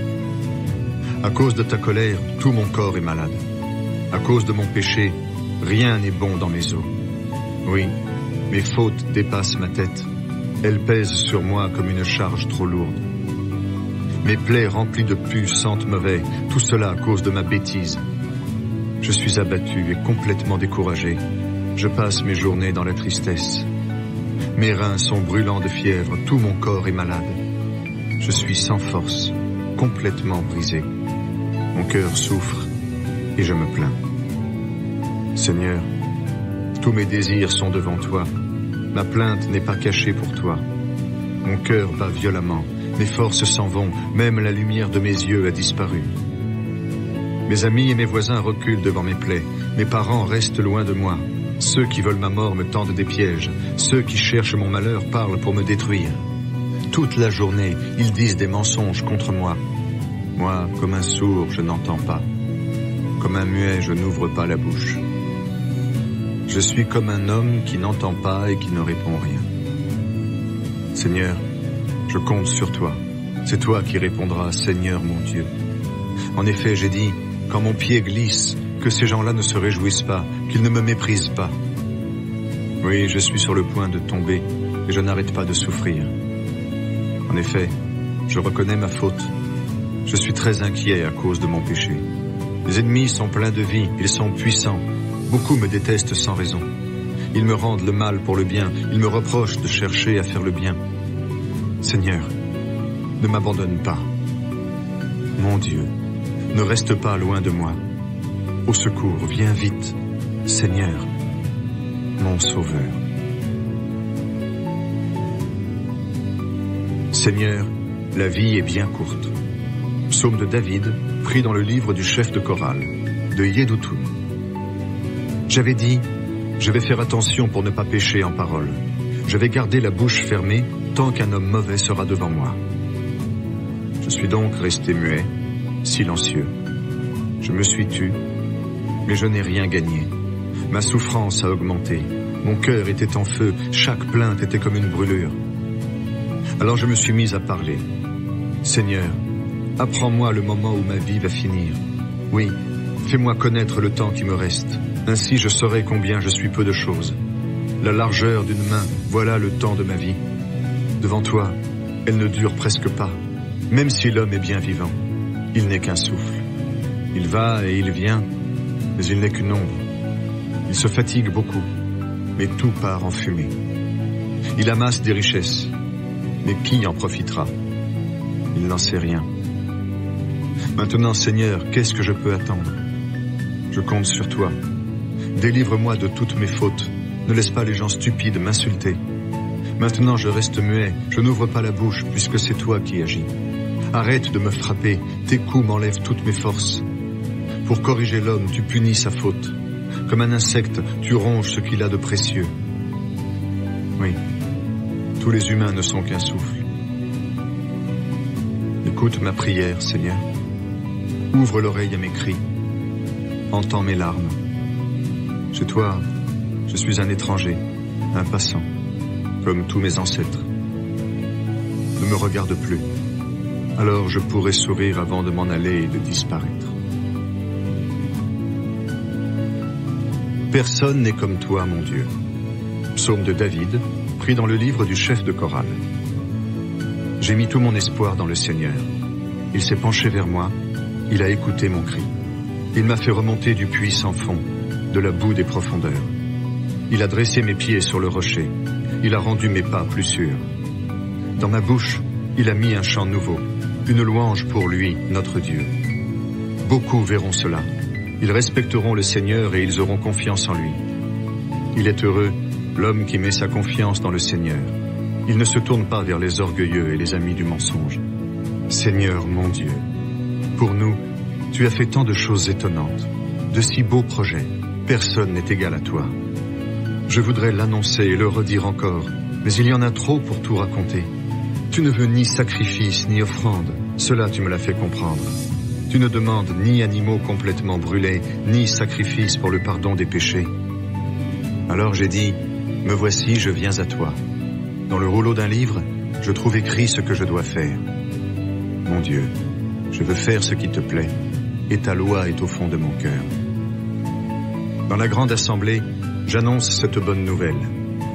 A: À cause de ta colère, tout mon corps est malade. À cause de mon péché, rien n'est bon dans mes os. Oui, mes fautes dépassent ma tête. Elles pèsent sur moi comme une charge trop lourde. Mes plaies remplies de pus sentent mauvais, tout cela à cause de ma bêtise. Je suis abattu et complètement découragé. Je passe mes journées dans la tristesse. Mes reins sont brûlants de fièvre, tout mon corps est malade. Je suis sans force, complètement brisé. Mon cœur souffre et je me plains. Seigneur, tous mes désirs sont devant toi. Ma plainte n'est pas cachée pour toi. Mon cœur bat violemment, mes forces s'en vont, même la lumière de mes yeux a disparu. Mes amis et mes voisins reculent devant mes plaies, mes parents restent loin de moi. Ceux qui veulent ma mort me tendent des pièges, ceux qui cherchent mon malheur parlent pour me détruire. Toute la journée, ils disent des mensonges contre moi. Moi, comme un sourd, je n'entends pas. Comme un muet, je n'ouvre pas la bouche. Je suis comme un homme qui n'entend pas et qui ne répond rien. Seigneur, je compte sur toi. C'est toi qui répondras, Seigneur mon Dieu. En effet, j'ai dit, quand mon pied glisse, que ces gens-là ne se réjouissent pas, qu'ils ne me méprisent pas. Oui, je suis sur le point de tomber et je n'arrête pas de souffrir. En effet, je reconnais ma faute. Je suis très inquiet à cause de mon péché. Les ennemis sont pleins de vie, ils sont puissants. Beaucoup me détestent sans raison. Ils me rendent le mal pour le bien, ils me reprochent de chercher à faire le bien. Seigneur, ne m'abandonne pas. Mon Dieu, ne reste pas loin de moi. Au secours, viens vite, Seigneur, mon Sauveur. Seigneur, la vie est bien courte. Psaume de David, pris dans le livre du chef de chorale, de Yedutun. J'avais dit, je vais faire attention pour ne pas pécher en parole. Je vais garder la bouche fermée tant qu'un homme mauvais sera devant moi. Je suis donc resté muet, silencieux. Je me suis tu, mais je n'ai rien gagné. Ma souffrance a augmenté. Mon cœur était en feu. Chaque plainte était comme une brûlure. Alors je me suis mis à parler. Seigneur, apprends-moi le moment où ma vie va finir. Oui, fais-moi connaître le temps qui me reste. Ainsi je saurai combien je suis peu de choses. La largeur d'une main, voilà le temps de ma vie. Devant toi, elle ne dure presque pas. Même si l'homme est bien vivant, il n'est qu'un souffle. Il va et il vient, mais il n'est qu'une ombre. Il se fatigue beaucoup, mais tout part en fumée. Il amasse des richesses, mais qui en profitera? Il n'en sait rien. Maintenant, Seigneur, qu'est-ce que je peux attendre? Je compte sur toi. Délivre-moi de toutes mes fautes. Ne laisse pas les gens stupides m'insulter. Maintenant, je reste muet. Je n'ouvre pas la bouche puisque c'est toi qui agis. Arrête de me frapper. Tes coups m'enlèvent toutes mes forces. Pour corriger l'homme, tu punis sa faute. Comme un insecte, tu ronges ce qu'il a de précieux. Oui, tous les humains ne sont qu'un souffle. Écoute ma prière, Seigneur. Ouvre l'oreille à mes cris. Entends mes larmes. Chez toi, je suis un étranger, un passant, comme tous mes ancêtres. Ne me regarde plus. Alors je pourrai sourire avant de m'en aller et de disparaître. Personne n'est comme toi, mon Dieu. Psaume de David, pris dans le livre du chef de chorale. J'ai mis tout mon espoir dans le Seigneur. Il s'est penché vers moi, il a écouté mon cri. Il m'a fait remonter du puits sans fond, de la boue des profondeurs. Il a dressé mes pieds sur le rocher, il a rendu mes pas plus sûrs. Dans ma bouche, il a mis un chant nouveau, une louange pour lui, notre Dieu. Beaucoup verront cela. Ils respecteront le Seigneur et ils auront confiance en lui. Il est heureux, l'homme qui met sa confiance dans le Seigneur. Il ne se tourne pas vers les orgueilleux et les amis du mensonge. Seigneur mon Dieu, pour nous, tu as fait tant de choses étonnantes, de si beaux projets. Personne n'est égal à toi. Je voudrais l'annoncer et le redire encore, mais il y en a trop pour tout raconter. Tu ne veux ni sacrifice ni offrande, cela tu me l'as fait comprendre. Tu ne demandes ni animaux complètement brûlés, ni sacrifice pour le pardon des péchés. Alors j'ai dit, me voici, je viens à toi. Dans le rouleau d'un livre, je trouve écrit ce que je dois faire. Mon Dieu, je veux faire ce qui te plaît, et ta loi est au fond de mon cœur. Dans la grande assemblée, j'annonce cette bonne nouvelle.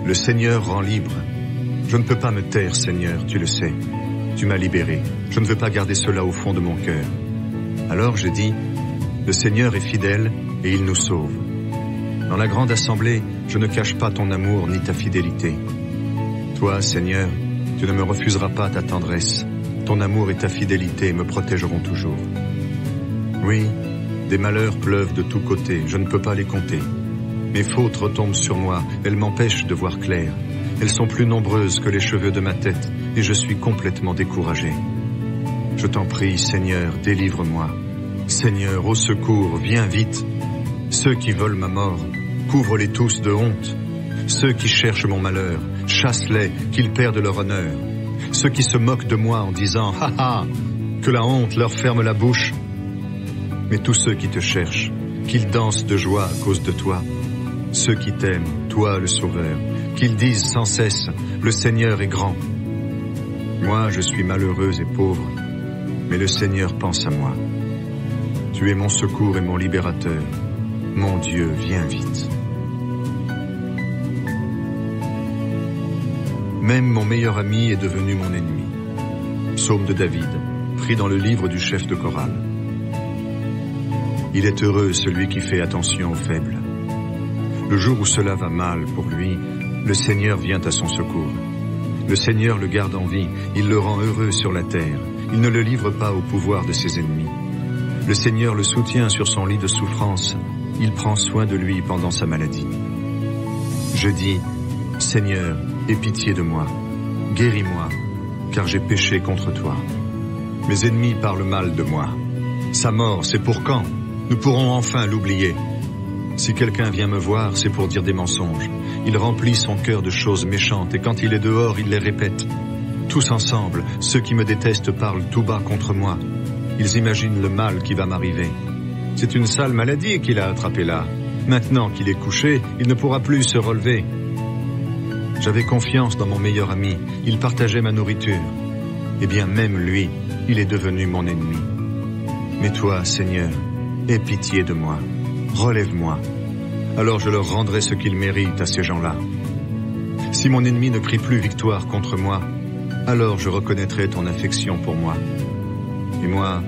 A: Le Seigneur rend libre. Je ne peux pas me taire, Seigneur, tu le sais. Tu m'as libéré. Je ne veux pas garder cela au fond de mon cœur. Alors je dis, le Seigneur est fidèle et il nous sauve. Dans la grande assemblée, je ne cache pas ton amour ni ta fidélité. Toi, Seigneur, tu ne me refuseras pas ta tendresse. Ton amour et ta fidélité me protégeront toujours. Oui, des malheurs pleuvent de tous côtés, je ne peux pas les compter. Mes fautes retombent sur moi, elles m'empêchent de voir clair. Elles sont plus nombreuses que les cheveux de ma tête, et je suis complètement découragé. Je t'en prie, Seigneur, délivre-moi. Seigneur, au secours, viens vite. Ceux qui veulent ma mort, couvre-les tous de honte. Ceux qui cherchent mon malheur, chasse-les, qu'ils perdent leur honneur. Ceux qui se moquent de moi en disant « Ha ha !» que la honte leur ferme la bouche. Mais tous ceux qui te cherchent, qu'ils dansent de joie à cause de toi. Ceux qui t'aiment, toi le Sauveur, qu'ils disent sans cesse « Le Seigneur est grand ». Moi, je suis malheureux et pauvre, mais le Seigneur pense à moi. Tu es mon secours et mon libérateur. Mon Dieu, viens vite. Même mon meilleur ami est devenu mon ennemi. Psaume de David, pris dans le livre du chef de chorale. Il est heureux celui qui fait attention aux faibles. Le jour où cela va mal pour lui, le Seigneur vient à son secours. Le Seigneur le garde en vie, il le rend heureux sur la terre. Il ne le livre pas au pouvoir de ses ennemis. Le Seigneur le soutient sur son lit de souffrance. Il prend soin de lui pendant sa maladie. Je dis, Seigneur, aie pitié de moi. Guéris-moi, car j'ai péché contre toi. Mes ennemis parlent mal de moi. Sa mort, c'est pour quand? Nous pourrons enfin l'oublier. Si quelqu'un vient me voir, c'est pour dire des mensonges. Il remplit son cœur de choses méchantes et quand il est dehors, il les répète. Tous ensemble, ceux qui me détestent parlent tout bas contre moi. Ils imaginent le mal qui va m'arriver. C'est une sale maladie qu'il a attrapée là. Maintenant qu'il est couché, il ne pourra plus se relever. J'avais confiance dans mon meilleur ami. Il partageait ma nourriture. Eh bien, même lui, il est devenu mon ennemi. Mais toi, Seigneur, aie pitié de moi. Relève-moi. Alors je leur rendrai ce qu'ils méritent à ces gens-là. Si mon ennemi ne crie plus victoire contre moi, alors je reconnaîtrai ton affection pour moi. Et moi,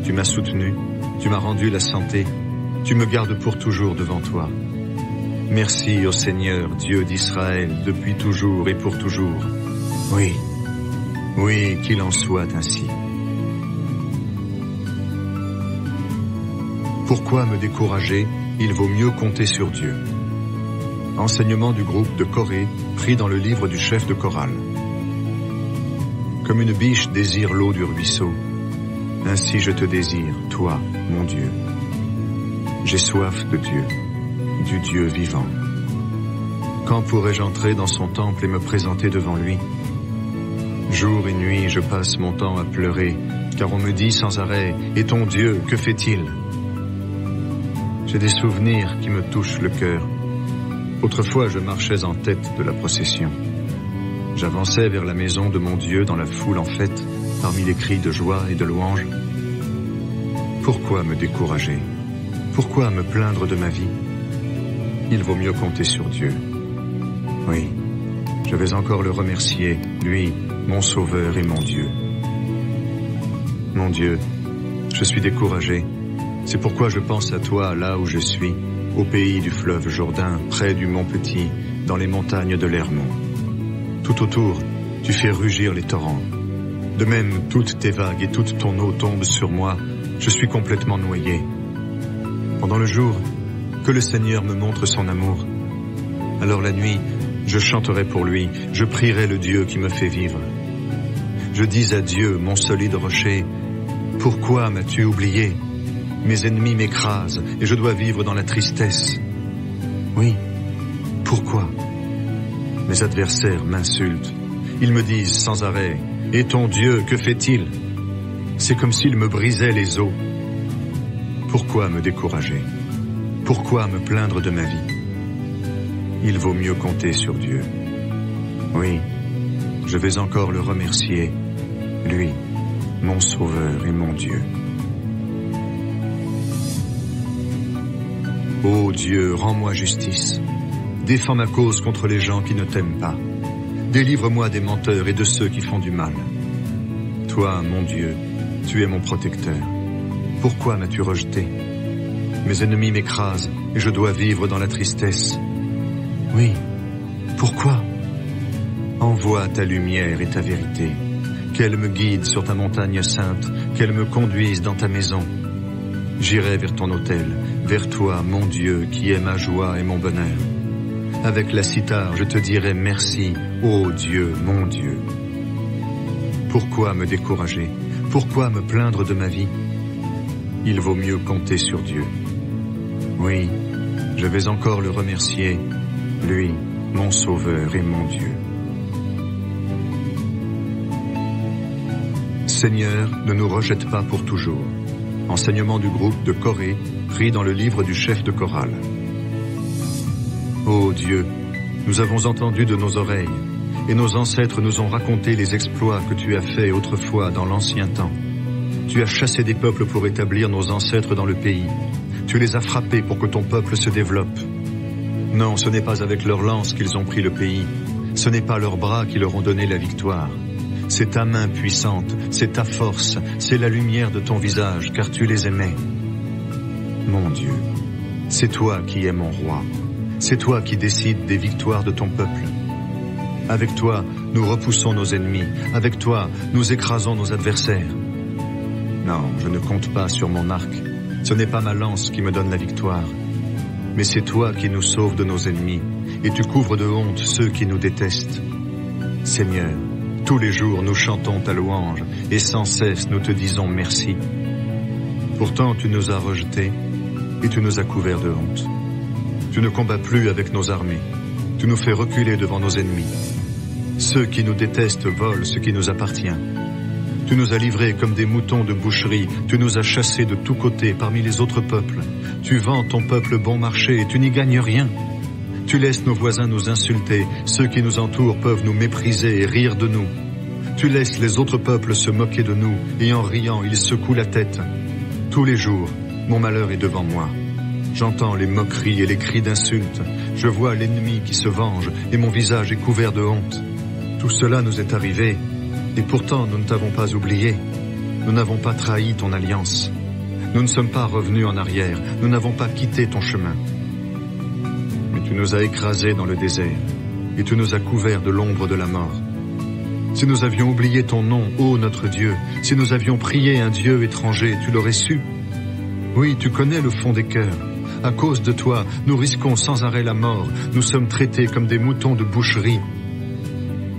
A: tu m'as soutenu, tu m'as rendu la santé, tu me gardes pour toujours devant toi. Merci au Seigneur, Dieu d'Israël, depuis toujours et pour toujours. Oui, oui, qu'il en soit ainsi. Pourquoi me décourager? Il vaut mieux compter sur Dieu. Enseignement du groupe de Corée, pris dans le livre du chef de chorale. Comme une biche désire l'eau du ruisseau, ainsi je te désire, toi, mon Dieu. J'ai soif de Dieu, du Dieu vivant. Quand pourrais-je entrer dans son temple et me présenter devant lui? Jour et nuit, je passe mon temps à pleurer, car on me dit sans arrêt, « Et ton Dieu, que fait-il » J'ai des souvenirs qui me touchent le cœur. Autrefois, je marchais en tête de la procession. J'avançais vers la maison de mon Dieu dans la foule en fête, parmi les cris de joie et de louange. Pourquoi me décourager? Pourquoi me plaindre de ma vie? Il vaut mieux compter sur Dieu. Oui, je vais encore le remercier, lui, mon Sauveur et mon Dieu. Mon Dieu, je suis découragé. C'est pourquoi je pense à toi là où je suis, au pays du fleuve Jourdain, près du mont Petit, dans les montagnes de l'Hermon. Tout autour, tu fais rugir les torrents. De même, toutes tes vagues et toute ton eau tombent sur moi. Je suis complètement noyé. Pendant le jour, que le Seigneur me montre son amour. Alors la nuit, je chanterai pour lui, je prierai le Dieu qui me fait vivre. Je dis à Dieu, mon solide rocher, pourquoi m'as-tu oublié? Mes ennemis m'écrasent et je dois vivre dans la tristesse. Oui, pourquoi? Mes adversaires m'insultent. Ils me disent sans arrêt, et ton Dieu, que fait-il? C'est comme s'il me brisait les os. Pourquoi me décourager? Pourquoi me plaindre de ma vie? Il vaut mieux compter sur Dieu. Oui, je vais encore le remercier, lui, mon Sauveur et mon Dieu. Ô Dieu, rends-moi justice. Défends ma cause contre les gens qui ne t'aiment pas. Délivre-moi des menteurs et de ceux qui font du mal. Toi, mon Dieu, tu es mon protecteur. Pourquoi m'as-tu rejeté? Mes ennemis m'écrasent et je dois vivre dans la tristesse. Oui, pourquoi? Envoie ta lumière et ta vérité. Qu'elle me guide sur ta montagne sainte, qu'elle me conduise dans ta maison. J'irai vers ton autel, vers toi, mon Dieu, qui est ma joie et mon bonheur. Avec la cithare, je te dirai merci, ô Dieu, mon Dieu. Pourquoi me décourager? Pourquoi me plaindre de ma vie? Il vaut mieux compter sur Dieu. Oui, je vais encore le remercier, lui, mon Sauveur et mon Dieu. Seigneur, ne nous rejette pas pour toujours. Enseignement du groupe de Corée, pris dans le livre du chef de chorale. Ô Dieu, nous avons entendu de nos oreilles, et nos ancêtres nous ont raconté les exploits que tu as faits autrefois dans l'ancien temps. Tu as chassé des peuples pour établir nos ancêtres dans le pays. Tu les as frappés pour que ton peuple se développe. Non, ce n'est pas avec leurs lances qu'ils ont pris le pays. Ce n'est pas leurs bras qui leur ont donné la victoire. C'est ta main puissante, c'est ta force, c'est la lumière de ton visage, car tu les aimais. Mon Dieu, c'est toi qui es mon roi. C'est toi qui décides des victoires de ton peuple. Avec toi, nous repoussons nos ennemis. Avec toi, nous écrasons nos adversaires. Non, je ne compte pas sur mon arc. Ce n'est pas ma lance qui me donne la victoire. Mais c'est toi qui nous sauves de nos ennemis, et tu couvres de honte ceux qui nous détestent. Seigneur, tous les jours nous chantons ta louange, et sans cesse nous te disons merci. Pourtant tu nous as rejetés, et tu nous as couverts de honte. Tu ne combats plus avec nos armées, tu nous fais reculer devant nos ennemis. Ceux qui nous détestent volent ce qui nous appartient. Tu nous as livrés comme des moutons de boucherie, tu nous as chassés de tous côtés parmi les autres peuples. Tu vends ton peuple bon marché et tu n'y gagnes rien. Tu laisses nos voisins nous insulter, ceux qui nous entourent peuvent nous mépriser et rire de nous. Tu laisses les autres peuples se moquer de nous et en riant ils secouent la tête. Tous les jours, mon malheur est devant moi. J'entends les moqueries et les cris d'insultes. Je vois l'ennemi qui se venge et mon visage est couvert de honte. Tout cela nous est arrivé. Et pourtant, nous ne t'avons pas oublié. Nous n'avons pas trahi ton alliance. Nous ne sommes pas revenus en arrière. Nous n'avons pas quitté ton chemin. Mais tu nous as écrasés dans le désert, et tu nous as couverts de l'ombre de la mort. Si nous avions oublié ton nom, ô notre Dieu, si nous avions prié un Dieu étranger, tu l'aurais su. Oui, tu connais le fond des cœurs. À cause de toi, nous risquons sans arrêt la mort. Nous sommes traités comme des moutons de boucherie.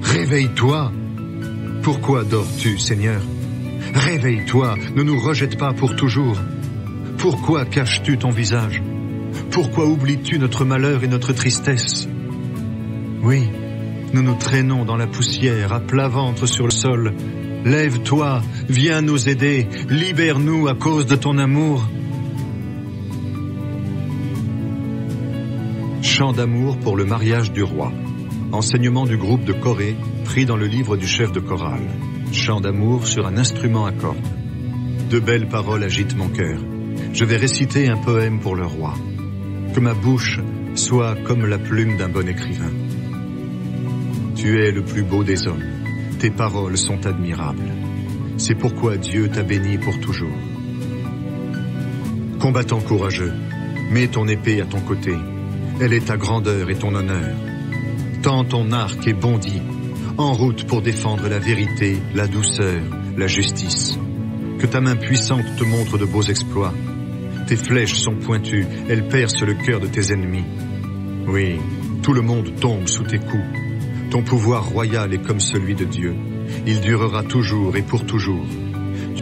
A: Réveille-toi! Pourquoi dors-tu, Seigneur? Réveille-toi, ne nous rejette pas pour toujours. Pourquoi caches-tu ton visage? Pourquoi oublies-tu notre malheur et notre tristesse? Oui, nous nous traînons dans la poussière, à plat ventre sur le sol. Lève-toi, viens nous aider, libère-nous à cause de ton amour. Chant d'amour pour le mariage du roi. Enseignement du groupe de Corée, pris dans le livre du chef de chorale. Chant d'amour sur un instrument à cordes. De belles paroles agitent mon cœur. Je vais réciter un poème pour le roi. Que ma bouche soit comme la plume d'un bon écrivain. Tu es le plus beau des hommes. tes paroles sont admirables. C'est pourquoi Dieu t'a béni pour toujours. Combattant courageux, mets ton épée à ton côté. Elle est ta grandeur et ton honneur. Tends ton arc et bondis, en route pour défendre la vérité, la douceur, la justice. Que ta main puissante te montre de beaux exploits. Tes flèches sont pointues, elles percent le cœur de tes ennemis. Oui, tout le monde tombe sous tes coups. Ton pouvoir royal est comme celui de Dieu. Il durera toujours et pour toujours.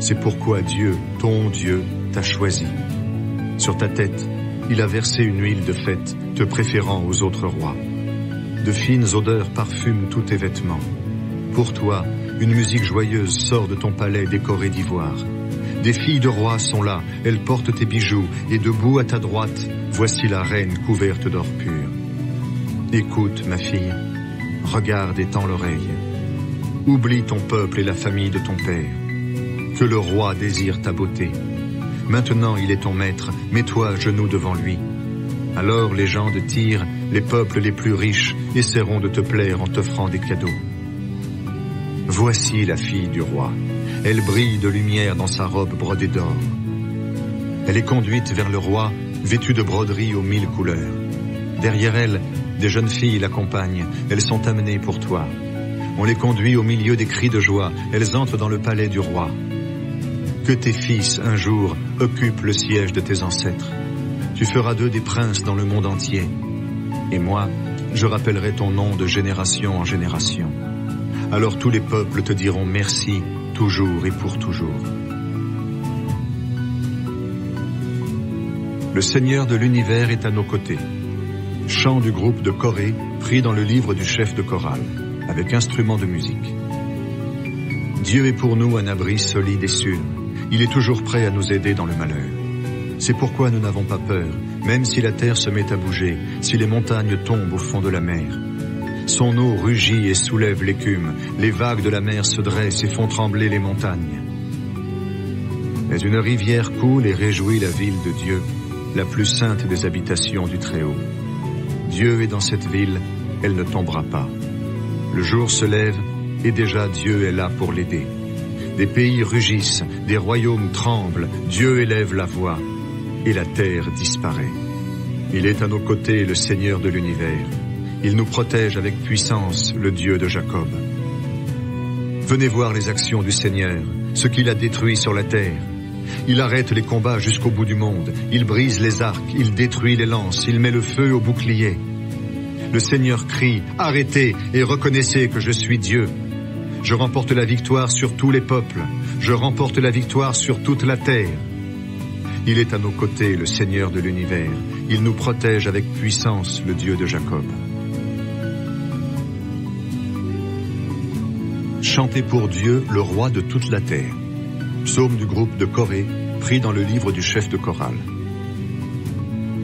A: C'est pourquoi Dieu, ton Dieu, t'a choisi. Sur ta tête, il a versé une huile de fête, te préférant aux autres rois. De fines odeurs parfument tous tes vêtements. Pour toi, une musique joyeuse sort de ton palais décoré d'ivoire. Des filles de rois sont là, elles portent tes bijoux, et debout à ta droite, voici la reine couverte d'or pur. Écoute, ma fille, regarde et tends l'oreille. Oublie ton peuple et la famille de ton père. Que le roi désire ta beauté. Maintenant il est ton maître, mets-toi à genoux devant lui. Alors les gens de Tyr, les peuples les plus riches, essaieront de te plaire en t'offrant des cadeaux. Voici la fille du roi. Elle brille de lumière dans sa robe brodée d'or. Elle est conduite vers le roi, vêtue de broderies aux 1000 couleurs. Derrière elle, des jeunes filles l'accompagnent, elles sont amenées pour toi. On les conduit au milieu des cris de joie, elles entrent dans le palais du roi. Que tes fils, un jour, occupent le siège de tes ancêtres. Tu feras d'eux des princes dans le monde entier. Et moi, je rappellerai ton nom de génération en génération. Alors tous les peuples te diront merci, toujours et pour toujours. Le Seigneur de l'univers est à nos côtés. Chant du groupe de Corée, pris dans le livre du chef de chorale, avec instruments de musique. Dieu est pour nous un abri solide et sûr. Il est toujours prêt à nous aider dans le malheur. C'est pourquoi nous n'avons pas peur, même si la terre se met à bouger, si les montagnes tombent au fond de la mer. Son eau rugit et soulève l'écume, les vagues de la mer se dressent et font trembler les montagnes. Mais une rivière coule et réjouit la ville de Dieu, la plus sainte des habitations du Très-Haut. Dieu est dans cette ville, elle ne tombera pas. Le jour se lève et déjà Dieu est là pour l'aider. Des pays rugissent, des royaumes tremblent, Dieu élève la voix et la terre disparaît. Il est à nos côtés le Seigneur de l'univers. Il nous protège avec puissance, le Dieu de Jacob. Venez voir les actions du Seigneur, ce qu'il a détruit sur la terre. Il arrête les combats jusqu'au bout du monde. Il brise les arcs, il détruit les lances, il met le feu aux boucliers. Le Seigneur crie, arrêtez et reconnaissez que je suis Dieu. Je remporte la victoire sur tous les peuples. Je remporte la victoire sur toute la terre. Il est à nos côtés, le Seigneur de l'univers. Il nous protège avec puissance, le Dieu de Jacob. Chantez pour Dieu, le roi de toute la terre. Psaume du groupe de Corée, pris dans le livre du chef de chorale.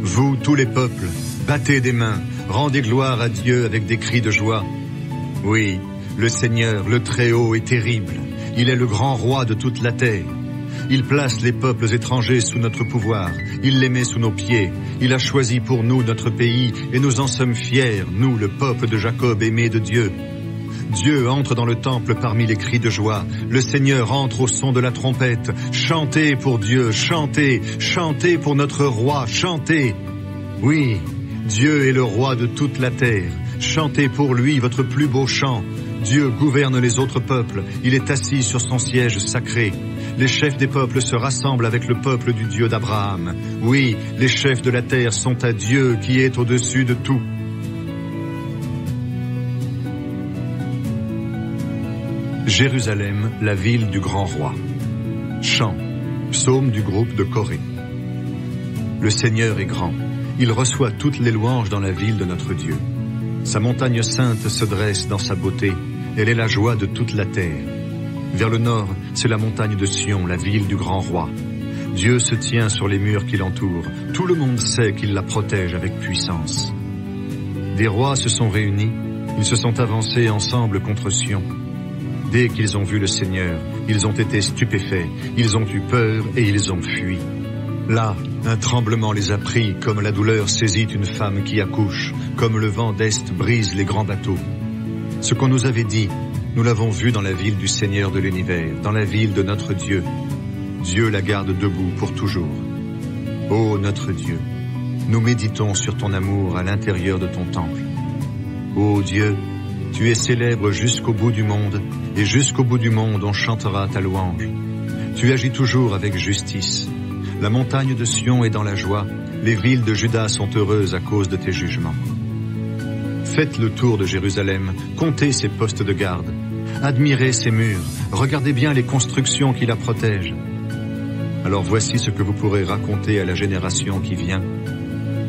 A: Vous, tous les peuples, battez des mains, rendez gloire à Dieu avec des cris de joie. Oui, le Seigneur, le Très-Haut, est terrible. Il est le grand roi de toute la terre. Il place les peuples étrangers sous notre pouvoir. Il les met sous nos pieds. Il a choisi pour nous notre pays et nous en sommes fiers, nous, le peuple de Jacob aimé de Dieu. Dieu entre dans le temple parmi les cris de joie. Le Seigneur entre au son de la trompette. Chantez pour Dieu, chantez, chantez pour notre roi, chantez. Oui, Dieu est le roi de toute la terre. Chantez pour lui votre plus beau chant. Dieu gouverne les autres peuples. Il est assis sur son siège sacré. Les chefs des peuples se rassemblent avec le peuple du Dieu d'Abraham. Oui, les chefs de la terre sont à Dieu qui est au-dessus de tout. Jérusalem, la ville du grand roi. Chant, psaume du groupe de Corée. Le Seigneur est grand. Il reçoit toutes les louanges dans la ville de notre Dieu. Sa montagne sainte se dresse dans sa beauté. Elle est la joie de toute la terre. Vers le nord, c'est la montagne de Sion, la ville du grand roi. Dieu se tient sur les murs qui l'entourent. Tout le monde sait qu'il la protège avec puissance. Des rois se sont réunis. Ils se sont avancés ensemble contre Sion. Dès qu'ils ont vu le Seigneur, ils ont été stupéfaits. Ils ont eu peur et ils ont fui. Là, un tremblement les a pris comme la douleur saisit une femme qui accouche, comme le vent d'Est brise les grands bateaux. Ce qu'on nous avait dit, Nous l'avons vu dans la ville du Seigneur de l'univers, dans la ville de notre Dieu. Dieu la garde debout pour toujours. Ô notre Dieu, nous méditons sur ton amour à l'intérieur de ton temple. Ô Dieu, tu es célèbre jusqu'au bout du monde, et jusqu'au bout du monde on chantera ta louange. Tu agis toujours avec justice. La montagne de Sion est dans la joie, les villes de Juda sont heureuses à cause de tes jugements. Faites le tour de Jérusalem, comptez ses postes de garde, admirez ses murs, regardez bien les constructions qui la protègent. Alors voici ce que vous pourrez raconter à la génération qui vient.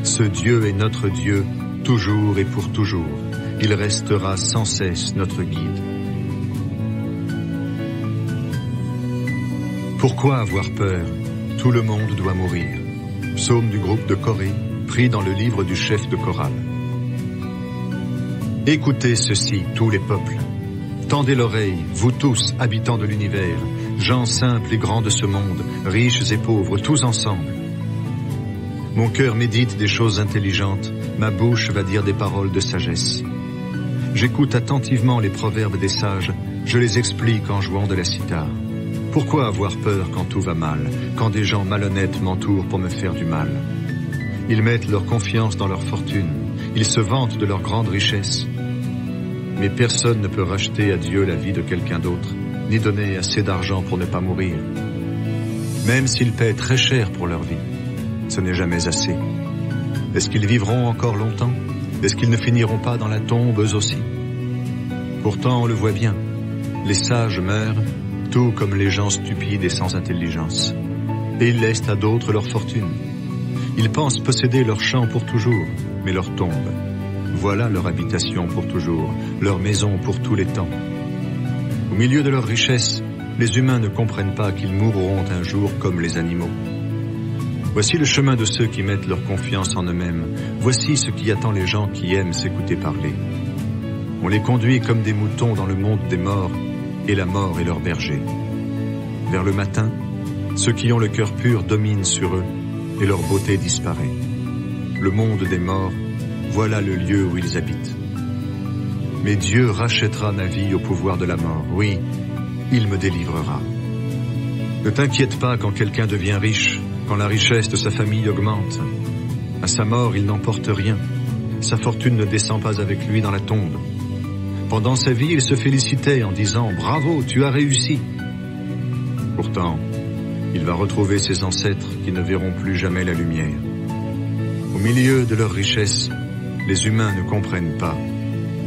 A: Ce Dieu est notre Dieu, toujours et pour toujours. Il restera sans cesse notre guide. Pourquoi avoir peur? Tout le monde doit mourir. Psaume du groupe de Corée, pris dans le livre du chef de chorale. Écoutez ceci, tous les peuples. Tendez l'oreille, vous tous, habitants de l'univers, gens simples et grands de ce monde, riches et pauvres, tous ensemble. Mon cœur médite des choses intelligentes, ma bouche va dire des paroles de sagesse. J'écoute attentivement les proverbes des sages, je les explique en jouant de la cithare. Pourquoi avoir peur quand tout va mal, quand des gens malhonnêtes m'entourent pour me faire du mal? Ils mettent leur confiance dans leur fortune, ils se vantent de leur grande richesse. Mais personne ne peut racheter à Dieu la vie de quelqu'un d'autre, ni donner assez d'argent pour ne pas mourir. Même s'ils paient très cher pour leur vie, ce n'est jamais assez. Est-ce qu'ils vivront encore longtemps? Est-ce qu'ils ne finiront pas dans la tombe eux aussi? Pourtant on le voit bien, les sages meurent, tout comme les gens stupides et sans intelligence. Et ils laissent à d'autres leur fortune. Ils pensent posséder leur champ pour toujours, mais leur tombe. Voilà leur habitation pour toujours, leur maison pour tous les temps. Au milieu de leur richesse, les humains ne comprennent pas qu'ils mourront un jour comme les animaux. Voici le chemin de ceux qui mettent leur confiance en eux-mêmes. Voici ce qui attend les gens qui aiment s'écouter parler. On les conduit comme des moutons dans le monde des morts, et la mort est leur berger. Vers le matin, ceux qui ont le cœur pur dominent sur eux, et leur beauté disparaît. Le monde des morts, voilà le lieu où ils habitent. Mais Dieu rachètera ma vie au pouvoir de la mort. Oui, il me délivrera. Ne t'inquiète pas quand quelqu'un devient riche, quand la richesse de sa famille augmente. À sa mort, il n'emporte rien. Sa fortune ne descend pas avec lui dans la tombe. Pendant sa vie, il se félicitait en disant « Bravo, tu as réussi !» Pourtant, il va retrouver ses ancêtres qui ne verront plus jamais la lumière. Au milieu de leur richesse, les humains ne comprennent pas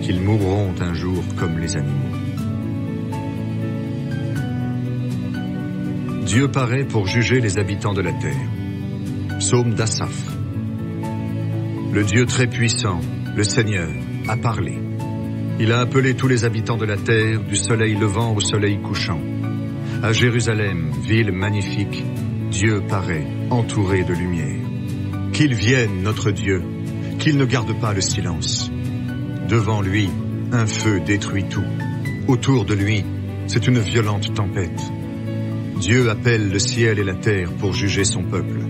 A: qu'ils mourront un jour comme les animaux. Dieu paraît pour juger les habitants de la terre. Psaume d'Asaph. Le Dieu très puissant, le Seigneur, a parlé. Il a appelé tous les habitants de la terre, du soleil levant au soleil couchant. À Jérusalem, ville magnifique, Dieu paraît, entouré de lumière. Qu'il vienne, notre Dieu, qu'il ne garde pas le silence. Devant lui, un feu détruit tout. Autour de lui, c'est une violente tempête. Dieu appelle le ciel et la terre pour juger son peuple.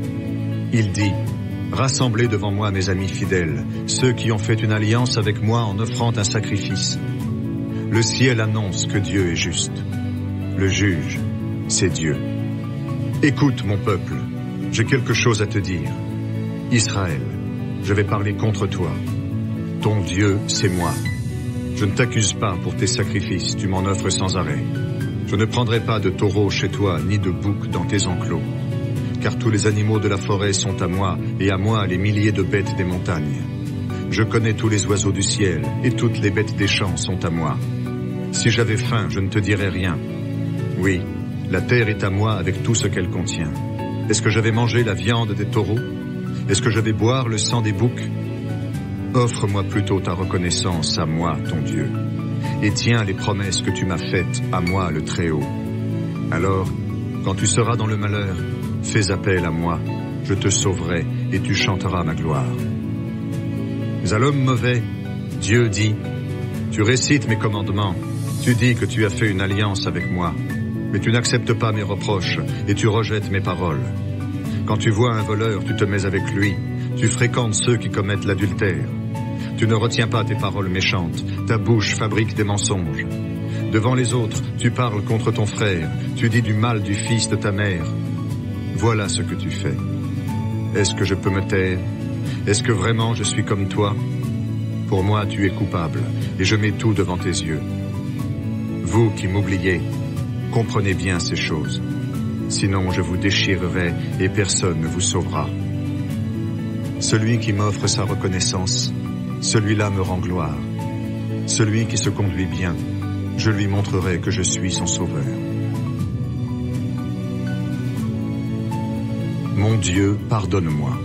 A: Il dit, « Rassemblez devant moi mes amis fidèles, ceux qui ont fait une alliance avec moi en offrant un sacrifice. » Le ciel annonce que Dieu est juste. Le juge, c'est Dieu. Écoute, mon peuple, j'ai quelque chose à te dire. Israël, je vais parler contre toi. Ton Dieu, c'est moi. Je ne t'accuse pas pour tes sacrifices, tu m'en offres sans arrêt. Je ne prendrai pas de taureau chez toi, ni de bouc dans tes enclos. Car tous les animaux de la forêt sont à moi, et à moi les milliers de bêtes des montagnes. Je connais tous les oiseaux du ciel, et toutes les bêtes des champs sont à moi. Si j'avais faim, je ne te dirais rien. Oui, la terre est à moi avec tout ce qu'elle contient. Est-ce que je vais manger la viande des taureaux? Est-ce que je vais boire le sang des boucs? Offre-moi plutôt ta reconnaissance à moi, ton Dieu, et tiens les promesses que tu m'as faites à moi, le Très-Haut. Alors, quand tu seras dans le malheur, fais appel à moi, je te sauverai et tu chanteras ma gloire. Mais à l'homme mauvais, Dieu dit, tu récites mes commandements, tu dis que tu as fait une alliance avec moi, mais tu n'acceptes pas mes reproches et tu rejettes mes paroles. Quand tu vois un voleur, tu te mets avec lui, tu fréquentes ceux qui commettent l'adultère. Tu ne retiens pas tes paroles méchantes, ta bouche fabrique des mensonges. Devant les autres, tu parles contre ton frère, tu dis du mal du fils de ta mère. Voilà ce que tu fais. Est-ce que je peux me taire? Est-ce que vraiment je suis comme toi? Pour moi, tu es coupable, et je mets tout devant tes yeux. Vous qui m'oubliez, comprenez bien ces choses. Sinon, je vous déchirerai et personne ne vous sauvera. Celui qui m'offre sa reconnaissance, celui-là me rend gloire. Celui qui se conduit bien, je lui montrerai que je suis son sauveur. Mon Dieu, pardonne-moi.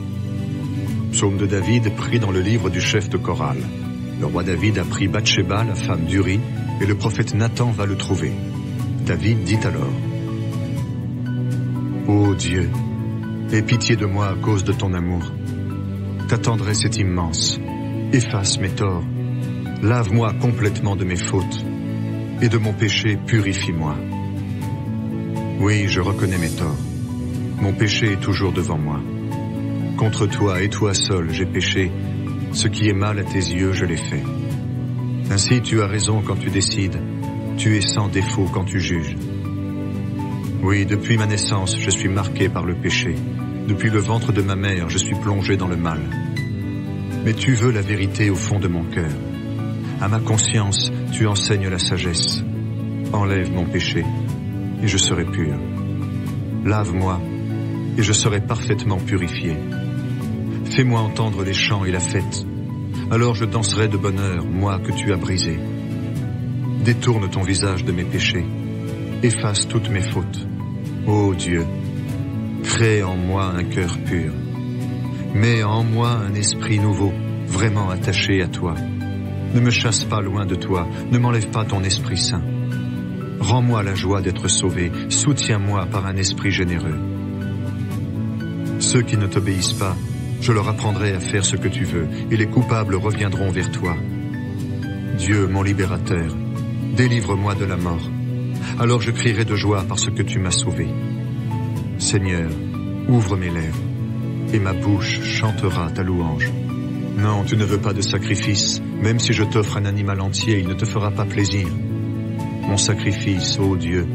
A: Psaume de David pris dans le livre du chef de chorale. Le roi David a pris Bathsheba, la femme d'Uri, et le prophète Nathan va le trouver. David dit alors: Ô Dieu, aie pitié de moi à cause de ton amour. Ta tendresse est immense. Efface mes torts. Lave-moi complètement de mes fautes. Et de mon péché, purifie-moi. Oui, je reconnais mes torts. Mon péché est toujours devant moi. Contre toi et toi seul, j'ai péché. Ce qui est mal à tes yeux, je l'ai fait. Ainsi, tu as raison quand tu décides. Tu es sans défaut quand tu juges. Oui, depuis ma naissance, je suis marqué par le péché. Depuis le ventre de ma mère, je suis plongé dans le mal. Mais tu veux la vérité au fond de mon cœur. À ma conscience, tu enseignes la sagesse. Enlève mon péché, et je serai pur. Lave-moi, et je serai parfaitement purifié. Fais-moi entendre les chants et la fête. Alors je danserai de bonheur, moi que tu as brisé. Détourne ton visage de mes péchés. Efface toutes mes fautes. Ô Dieu, crée en moi un cœur pur. Mets en moi un esprit nouveau, vraiment attaché à toi. Ne me chasse pas loin de toi, ne m'enlève pas ton Esprit Saint. Rends-moi la joie d'être sauvé, soutiens-moi par un esprit généreux. Ceux qui ne t'obéissent pas, je leur apprendrai à faire ce que tu veux, et les coupables reviendront vers toi. Dieu, mon libérateur, délivre-moi de la mort. Alors je crierai de joie parce que tu m'as sauvé. Seigneur, ouvre mes lèvres, et ma bouche chantera ta louange. Non, tu ne veux pas de sacrifice. Même si je t'offre un animal entier, il ne te fera pas plaisir. Mon sacrifice, ô Dieu,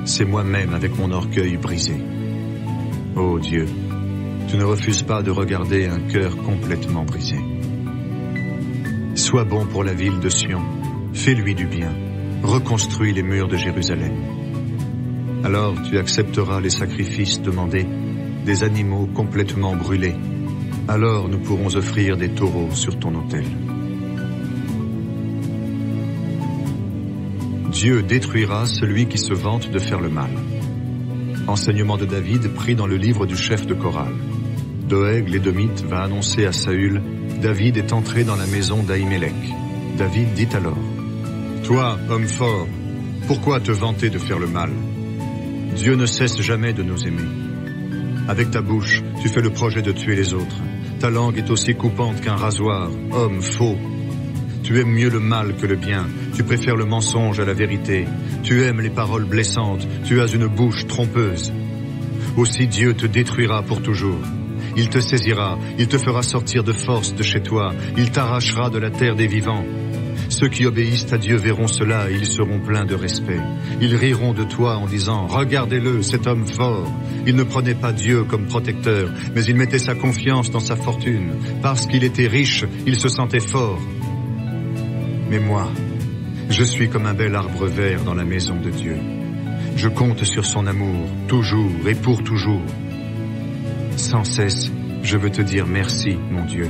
A: c'est moi-même avec mon orgueil brisé. Ô Dieu, tu ne refuses pas de regarder un cœur complètement brisé. Sois bon pour la ville de Sion, fais-lui du bien, reconstruis les murs de Jérusalem. Alors tu accepteras les sacrifices demandés, des animaux complètement brûlés. Alors nous pourrons offrir des taureaux sur ton autel. Dieu détruira celui qui se vante de faire le mal. Enseignement de David pris dans le livre du chef de chorale. Doeg l'Édomite va annoncer à Saül: David est entré dans la maison d'Ahimelech. David dit alors: Toi, homme fort, pourquoi te vanter de faire le mal? Dieu ne cesse jamais de nous aimer. Avec ta bouche, tu fais le projet de tuer les autres. Ta langue est aussi coupante qu'un rasoir, homme faux. Tu aimes mieux le mal que le bien, tu préfères le mensonge à la vérité. Tu aimes les paroles blessantes, tu as une bouche trompeuse. Aussi Dieu te détruira pour toujours. Il te saisira, il te fera sortir de force de chez toi, il t'arrachera de la terre des vivants. Ceux qui obéissent à Dieu verront cela et ils seront pleins de respect. Ils riront de toi en disant: Regardez-le, cet homme fort. Il ne prenait pas Dieu comme protecteur, mais il mettait sa confiance dans sa fortune. Parce qu'il était riche, il se sentait fort. Mais moi, je suis comme un bel arbre vert dans la maison de Dieu. Je compte sur son amour, toujours et pour toujours. Sans cesse, je veux te dire merci, mon Dieu,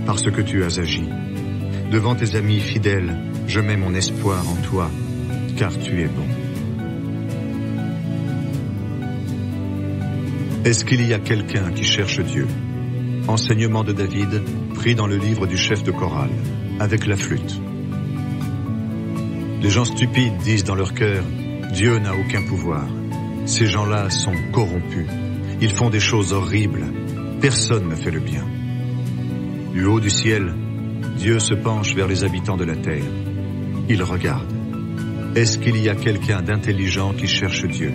A: parce que tu as agi. Devant tes amis fidèles, je mets mon espoir en toi, car tu es bon. Est-ce qu'il y a quelqu'un qui cherche Dieu? Enseignement de David, pris dans le livre du chef de chorale, avec la flûte. Les gens stupides disent dans leur cœur: Dieu n'a aucun pouvoir. Ces gens-là sont corrompus. Ils font des choses horribles. Personne ne fait le bien. Du haut du ciel, Dieu se penche vers les habitants de la terre. Il regarde. Est-ce qu'il y a quelqu'un d'intelligent qui cherche Dieu?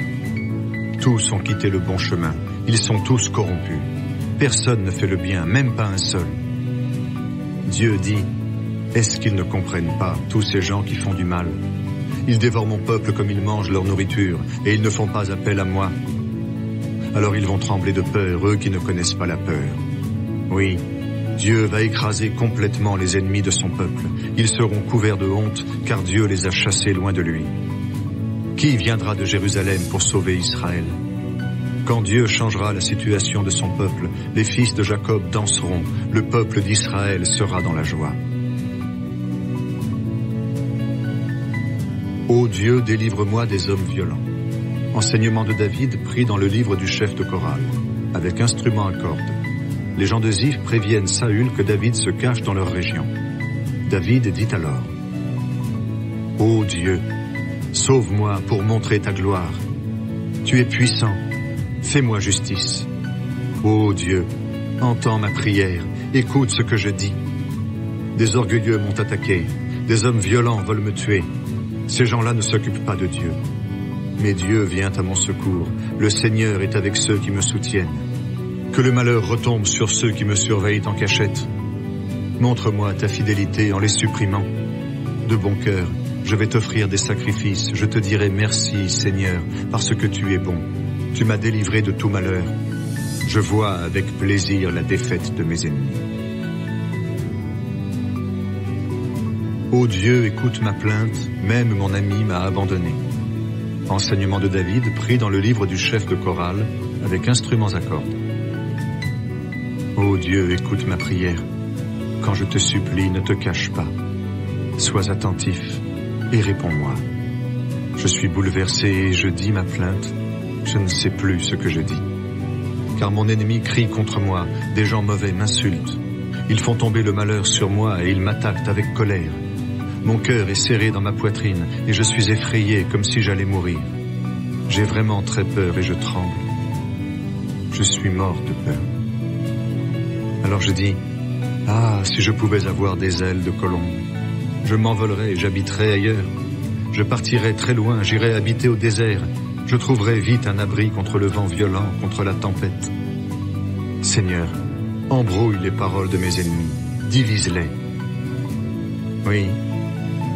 A: Tous ont quitté le bon chemin. Ils sont tous corrompus. Personne ne fait le bien, même pas un seul. Dieu dit: est-ce qu'ils ne comprennent pas, tous ces gens qui font du mal? Ils dévorent mon peuple comme ils mangent leur nourriture, et ils ne font pas appel à moi. Alors ils vont trembler de peur, eux qui ne connaissent pas la peur. Oui, Dieu va écraser complètement les ennemis de son peuple. Ils seront couverts de honte, car Dieu les a chassés loin de lui. Qui viendra de Jérusalem pour sauver Israël? Quand Dieu changera la situation de son peuple, les fils de Jacob danseront, le peuple d'Israël sera dans la joie. Ô Dieu, délivre-moi des hommes violents. Enseignement de David pris dans le livre du chef de chorale, avec instrument à cordes. Les gens de Ziph préviennent Saül que David se cache dans leur région. David dit alors: Ô Dieu, sauve-moi pour montrer ta gloire. Tu es puissant, fais-moi justice. Ô Dieu, entends ma prière, écoute ce que je dis. Des orgueilleux m'ont attaqué, des hommes violents veulent me tuer. Ces gens-là ne s'occupent pas de Dieu. Mais Dieu vient à mon secours, le Seigneur est avec ceux qui me soutiennent. Que le malheur retombe sur ceux qui me surveillent en cachette. Montre-moi ta fidélité en les supprimant. De bon cœur, je vais t'offrir des sacrifices, je te dirai merci, Seigneur, parce que tu es bon. Tu m'as délivré de tout malheur. Je vois avec plaisir la défaite de mes ennemis. Ô Dieu, écoute ma plainte, même mon ami m'a abandonné. Enseignement de David pris dans le livre du chef de chorale, avec instruments à cordes. Ô Dieu, écoute ma prière. Quand je te supplie, ne te cache pas. Sois attentif et réponds-moi. Je suis bouleversé et je dis ma plainte. Je ne sais plus ce que je dis. Car mon ennemi crie contre moi, des gens mauvais m'insultent. Ils font tomber le malheur sur moi et ils m'attaquent avec colère. Mon cœur est serré dans ma poitrine et je suis effrayé comme si j'allais mourir. J'ai vraiment très peur et je tremble. Je suis mort de peur. Alors je dis, ah, si je pouvais avoir des ailes de colombe. Je m'envolerais et j'habiterais ailleurs. Je partirais très loin, j'irais habiter au désert. Je trouverais vite un abri contre le vent violent, contre la tempête. Seigneur, embrouille les paroles de mes ennemis, divise-les. Oui,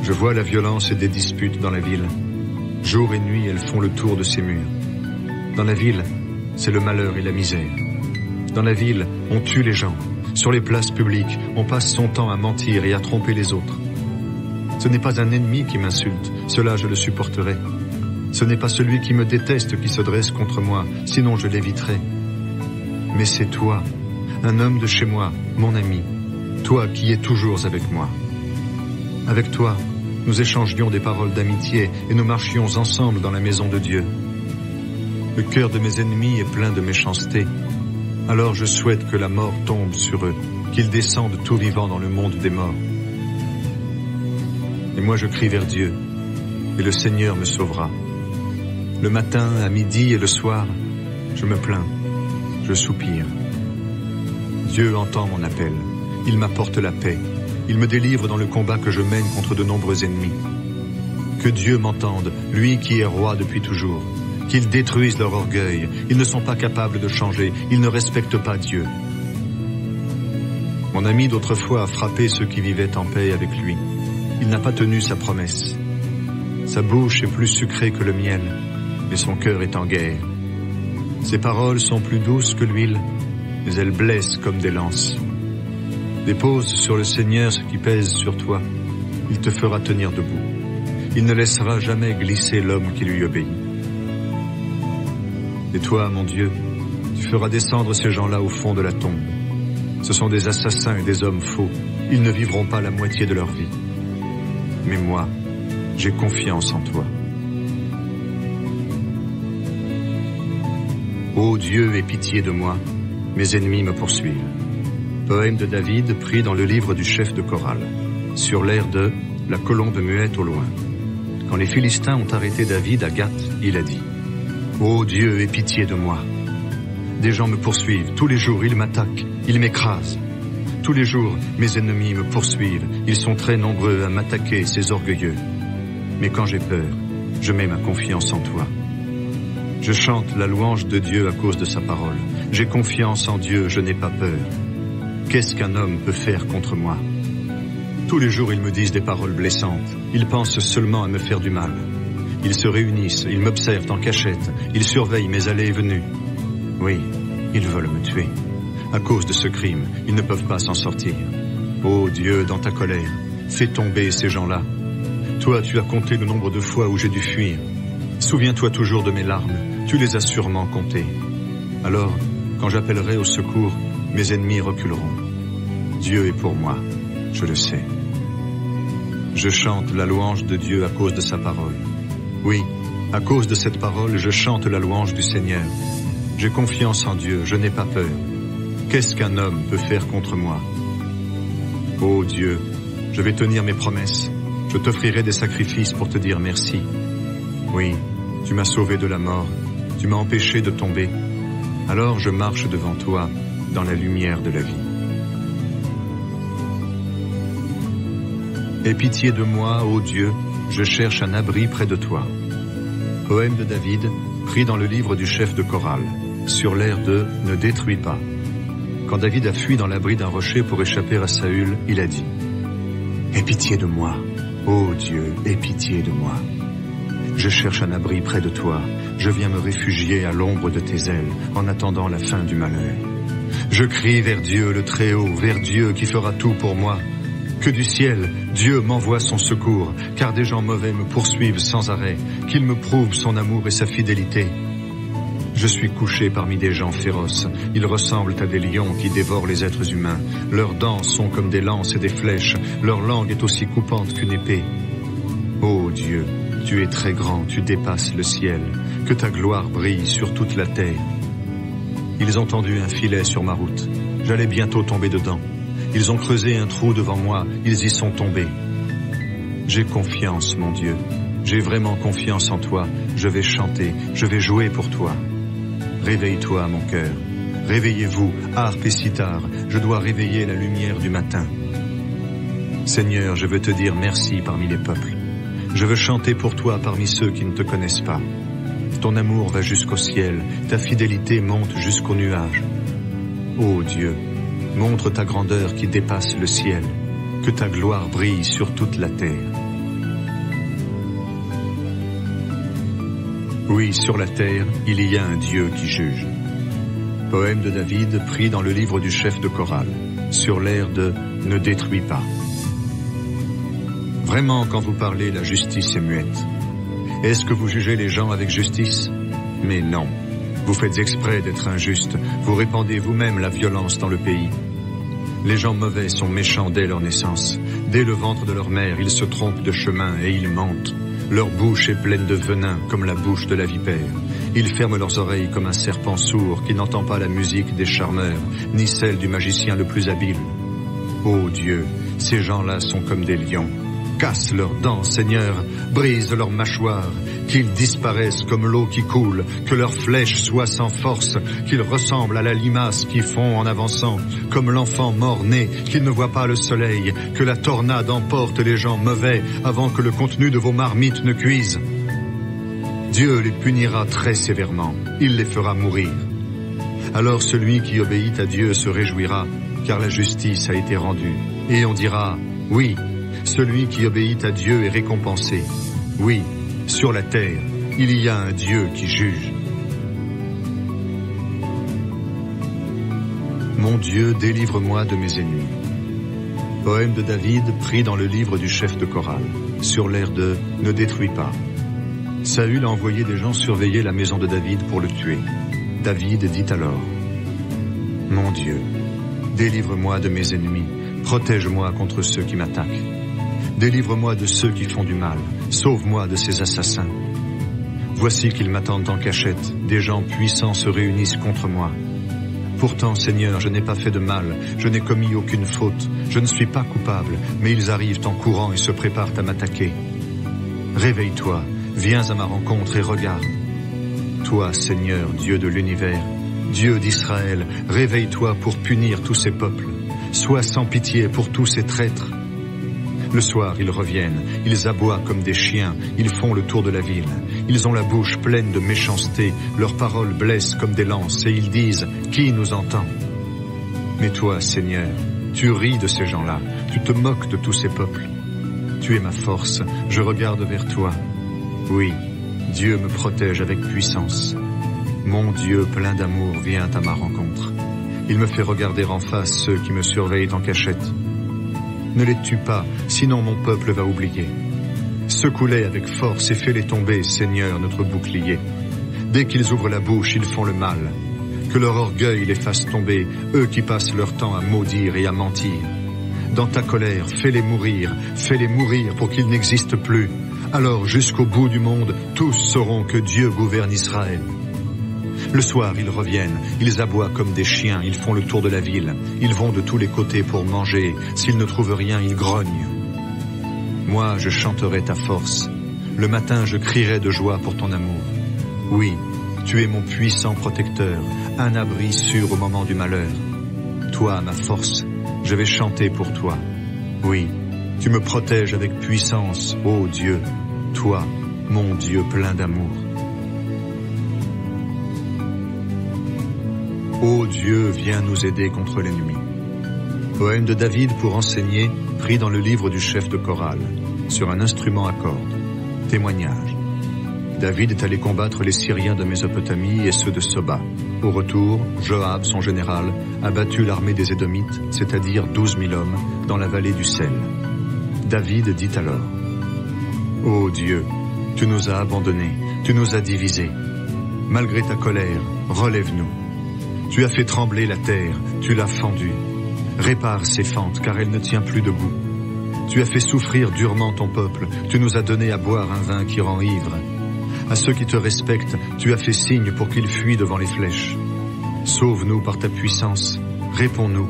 A: je vois la violence et des disputes dans la ville. Jour et nuit, elles font le tour de ces murs. Dans la ville, c'est le malheur et la misère. Dans la ville, on tue les gens. Sur les places publiques, on passe son temps à mentir et à tromper les autres. Ce n'est pas un ennemi qui m'insulte, cela je le supporterai. Ce n'est pas celui qui me déteste qui se dresse contre moi, sinon je l'éviterai. Mais c'est toi, un homme de chez moi, mon ami, toi qui es toujours avec moi. Avec toi, nous échangeions des paroles d'amitié et nous marchions ensemble dans la maison de Dieu. Le cœur de mes ennemis est plein de méchanceté. Alors je souhaite que la mort tombe sur eux, qu'ils descendent tout vivants dans le monde des morts. Et moi je crie vers Dieu, et le Seigneur me sauvera. Le matin, à midi et le soir, je me plains, je soupire. Dieu entend mon appel, il m'apporte la paix, il me délivre dans le combat que je mène contre de nombreux ennemis. Que Dieu m'entende, lui qui est roi depuis toujours. Qu'ils détruisent leur orgueil, ils ne sont pas capables de changer, ils ne respectent pas Dieu. Mon ami d'autrefois a frappé ceux qui vivaient en paix avec lui. Il n'a pas tenu sa promesse. Sa bouche est plus sucrée que le miel, mais son cœur est en guerre. Ses paroles sont plus douces que l'huile, mais elles blessent comme des lances. Dépose sur le Seigneur ce qui pèse sur toi, il te fera tenir debout. Il ne laissera jamais glisser l'homme qui lui obéit. Et toi, mon Dieu, tu feras descendre ces gens-là au fond de la tombe. Ce sont des assassins et des hommes faux. Ils ne vivront pas la moitié de leur vie. Mais moi, j'ai confiance en toi. Ô Dieu, aie pitié de moi, mes ennemis me poursuivent. Poème de David pris dans le livre du chef de chorale, sur l'air de « La colombe muette au loin ». Quand les Philistins ont arrêté David à Gath, il a dit « Ô Dieu, aie pitié de moi ». Des gens me poursuivent, tous les jours ils m'attaquent, ils m'écrasent. Tous les jours, mes ennemis me poursuivent, ils sont très nombreux à m'attaquer, ces orgueilleux. Mais quand j'ai peur, je mets ma confiance en toi. Je chante la louange de Dieu à cause de sa parole. J'ai confiance en Dieu, je n'ai pas peur. Qu'est-ce qu'un homme peut faire contre moi? Tous les jours, ils me disent des paroles blessantes. Ils pensent seulement à me faire du mal. Ils se réunissent, ils m'observent en cachette. Ils surveillent mes allées et venues. Oui, ils veulent me tuer. À cause de ce crime, ils ne peuvent pas s'en sortir. Ô Dieu, dans ta colère, fais tomber ces gens-là. Toi, tu as compté le nombre de fois où j'ai dû fuir. Souviens-toi toujours de mes larmes. Tu les as sûrement comptées. Alors, quand j'appellerai au secours, mes ennemis reculeront. Dieu est pour moi, je le sais. Je chante la louange de Dieu à cause de sa parole. Oui, à cause de cette parole, je chante la louange du Seigneur. J'ai confiance en Dieu, je n'ai pas peur. Qu'est-ce qu'un homme peut faire contre moi? Ô Dieu, je vais tenir mes promesses. Je t'offrirai des sacrifices pour te dire merci. Oui, tu m'as sauvé de la mort, tu m'as empêché de tomber. Alors je marche devant toi dans la lumière de la vie. Aie pitié de moi, ô Dieu, je cherche un abri près de toi. Poème de David, pris dans le livre du chef de chorale, sur l'air de « Ne détruis pas ». Quand David a fui dans l'abri d'un rocher pour échapper à Saül, il a dit « Aie pitié de moi, ô Dieu, aie pitié de moi. Je cherche un abri près de toi, je viens me réfugier à l'ombre de tes ailes, en attendant la fin du malheur. Je crie vers Dieu le Très-Haut, vers Dieu qui fera tout pour moi. Que du ciel, Dieu m'envoie son secours, car des gens mauvais me poursuivent sans arrêt, qu'il me prouve son amour et sa fidélité. Je suis couché parmi des gens féroces, ils ressemblent à des lions qui dévorent les êtres humains. Leurs dents sont comme des lances et des flèches, leur langue est aussi coupante qu'une épée. Ô Dieu, tu es très grand, tu dépasses le ciel, que ta gloire brille sur toute la terre. Ils ont tendu un filet sur ma route, j'allais bientôt tomber dedans. Ils ont creusé un trou devant moi, ils y sont tombés. J'ai confiance, mon Dieu, j'ai vraiment confiance en toi, je vais chanter, je vais jouer pour toi. Réveille-toi, mon cœur, réveillez-vous, harpe et cithare, je dois réveiller la lumière du matin. Seigneur, je veux te dire merci parmi les peuples. Je veux chanter pour toi parmi ceux qui ne te connaissent pas. Ton amour va jusqu'au ciel, ta fidélité monte jusqu'aux nuages. Ô Dieu, montre ta grandeur qui dépasse le ciel, que ta gloire brille sur toute la terre. Oui, sur la terre, il y a un Dieu qui juge. Poème de David, pris dans le livre du chef de chorale, sur l'air de « Ne détruis pas ». Vraiment, quand vous parlez, la justice est muette. Est-ce que vous jugez les gens avec justice? Mais non. Vous faites exprès d'être injuste, vous répandez vous-même la violence dans le pays. Les gens mauvais sont méchants dès leur naissance. Dès le ventre de leur mère, ils se trompent de chemin et ils mentent. Leur bouche est pleine de venin comme la bouche de la vipère. Ils ferment leurs oreilles comme un serpent sourd qui n'entend pas la musique des charmeurs, ni celle du magicien le plus habile. Ô Dieu, ces gens-là sont comme des lions. Casse leurs dents, Seigneur, brise leurs mâchoires, qu'ils disparaissent comme l'eau qui coule, que leurs flèches soient sans force, qu'ils ressemblent à la limace qui fond en avançant, comme l'enfant mort-né, qu'ils ne voit pas le soleil, que la tornade emporte les gens mauvais avant que le contenu de vos marmites ne cuise. Dieu les punira très sévèrement, il les fera mourir. Alors celui qui obéit à Dieu se réjouira, car la justice a été rendue. Et on dira, oui, celui qui obéit à Dieu est récompensé. Oui, sur la terre, il y a un Dieu qui juge. Mon Dieu, délivre-moi de mes ennemis. Poème de David, pris dans le livre du chef de chorale, sur l'air de « Ne détruis pas ». Saül a envoyé des gens surveiller la maison de David pour le tuer. David dit alors « Mon Dieu, délivre-moi de mes ennemis, protège-moi contre ceux qui m'attaquent. Délivre-moi de ceux qui font du mal, sauve-moi de ces assassins. Voici qu'ils m'attendent en cachette, des gens puissants se réunissent contre moi. Pourtant, Seigneur, je n'ai pas fait de mal, je n'ai commis aucune faute, je ne suis pas coupable, mais ils arrivent en courant et se préparent à m'attaquer. Réveille-toi, viens à ma rencontre et regarde. Toi, Seigneur, Dieu de l'univers, Dieu d'Israël, réveille-toi pour punir tous ces peuples. Sois sans pitié pour tous ces traîtres. Le soir, ils reviennent, ils aboient comme des chiens, ils font le tour de la ville. Ils ont la bouche pleine de méchanceté, leurs paroles blessent comme des lances, et ils disent « Qui nous entend ?» Mais toi, Seigneur, Tu ris de ces gens-là, tu te moques de tous ces peuples. Tu es ma force, je regarde vers toi. Oui, Dieu me protège avec puissance. Mon Dieu plein d'amour vient à ma rencontre. Il me fait regarder en face ceux qui me surveillent en cachette. Ne les tue pas, sinon mon peuple va oublier. Secoue-les avec force et fais-les tomber, Seigneur, notre bouclier. Dès qu'ils ouvrent la bouche, ils font le mal. Que leur orgueil les fasse tomber, eux qui passent leur temps à maudire et à mentir. Dans ta colère, fais-les mourir pour qu'ils n'existent plus. Alors, jusqu'au bout du monde, tous sauront que Dieu gouverne Israël. Le soir, ils reviennent, ils aboient comme des chiens, ils font le tour de la ville. Ils vont de tous les côtés pour manger. S'ils ne trouvent rien, ils grognent. Moi, je chanterai ta force. Le matin, je crierai de joie pour ton amour. Oui, tu es mon puissant protecteur, un abri sûr au moment du malheur. Toi, ma force, je vais chanter pour toi. Oui, tu me protèges avec puissance, ô Dieu, toi, mon Dieu plein d'amour. Ô Dieu, viens nous aider contre l'ennemi. Poème de David pour enseigner, pris dans le livre du chef de chorale, sur un instrument à cordes. Témoignage. David est allé combattre les Syriens de Mésopotamie et ceux de Soba. Au retour, Joab, son général, a battu l'armée des Édomites, c'est-à-dire 12 000 hommes, dans la vallée du Sel. David dit alors: Ô Dieu, tu nous as abandonnés, tu nous as divisés. Malgré ta colère, relève-nous. Tu as fait trembler la terre, tu l'as fendue. Répare ses fentes, car elle ne tient plus debout. Tu as fait souffrir durement ton peuple, tu nous as donné à boire un vin qui rend ivre. À ceux qui te respectent, tu as fait signe pour qu'ils fuient devant les flèches. Sauve-nous par ta puissance, réponds-nous.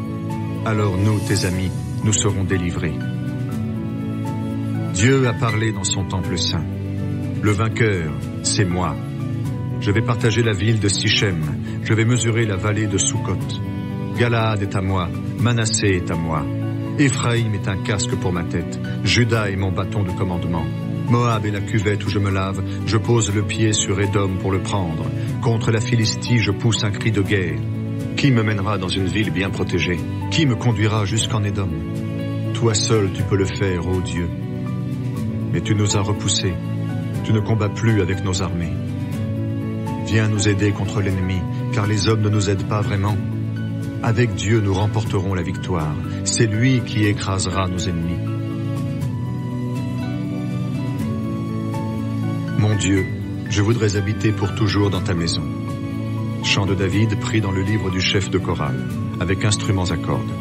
A: Alors nous, tes amis, nous serons délivrés. Dieu a parlé dans son temple saint. Le vainqueur, c'est moi. Je vais partager la ville de Sichem, je vais mesurer la vallée de Sukkot. Galaad est à moi, Manassé est à moi. Éphraïm est un casque pour ma tête, Juda est mon bâton de commandement. Moab est la cuvette où je me lave, je pose le pied sur Édom pour le prendre. Contre la Philistie, je pousse un cri de guerre. Qui me mènera dans une ville bien protégée? Qui me conduira jusqu'en Édom? Toi seul tu peux le faire, ô Dieu. Mais tu nous as repoussés, tu ne combats plus avec nos armées. Viens nous aider contre l'ennemi, car les hommes ne nous aident pas vraiment. Avec Dieu, nous remporterons la victoire. C'est lui qui écrasera nos ennemis. Mon Dieu, je voudrais habiter pour toujours dans ta maison. Chant de David pris dans le livre du chef de chorale, avec instruments à cordes.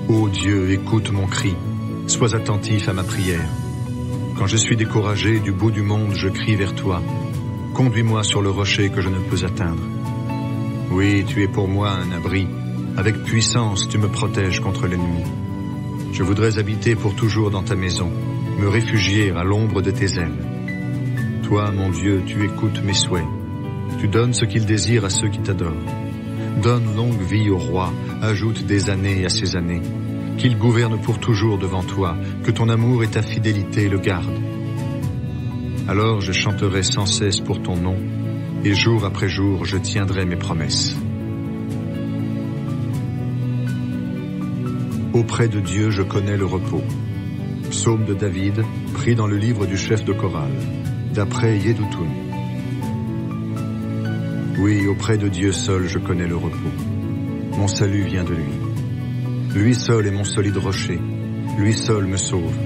A: Ô Dieu, écoute mon cri, sois attentif à ma prière. Quand je suis découragé du bout du monde, je crie vers toi. Conduis-moi sur le rocher que je ne peux atteindre. Oui, tu es pour moi un abri. Avec puissance, tu me protèges contre l'ennemi. Je voudrais habiter pour toujours dans ta maison, me réfugier à l'ombre de tes ailes. Toi, mon Dieu, tu écoutes mes souhaits. Tu donnes ce qu'il désire à ceux qui t'adorent. Donne longue vie au roi, ajoute des années à ses années. Qu'il gouverne pour toujours devant toi, que ton amour et ta fidélité le gardent. Alors je chanterai sans cesse pour ton nom, et jour après jour je tiendrai mes promesses. Auprès de Dieu je connais le repos. Psaume de David, pris dans le livre du chef de chorale, d'après Yedutun. Oui, auprès de Dieu seul je connais le repos. Mon salut vient de lui. Lui seul est mon solide rocher, lui seul me sauve.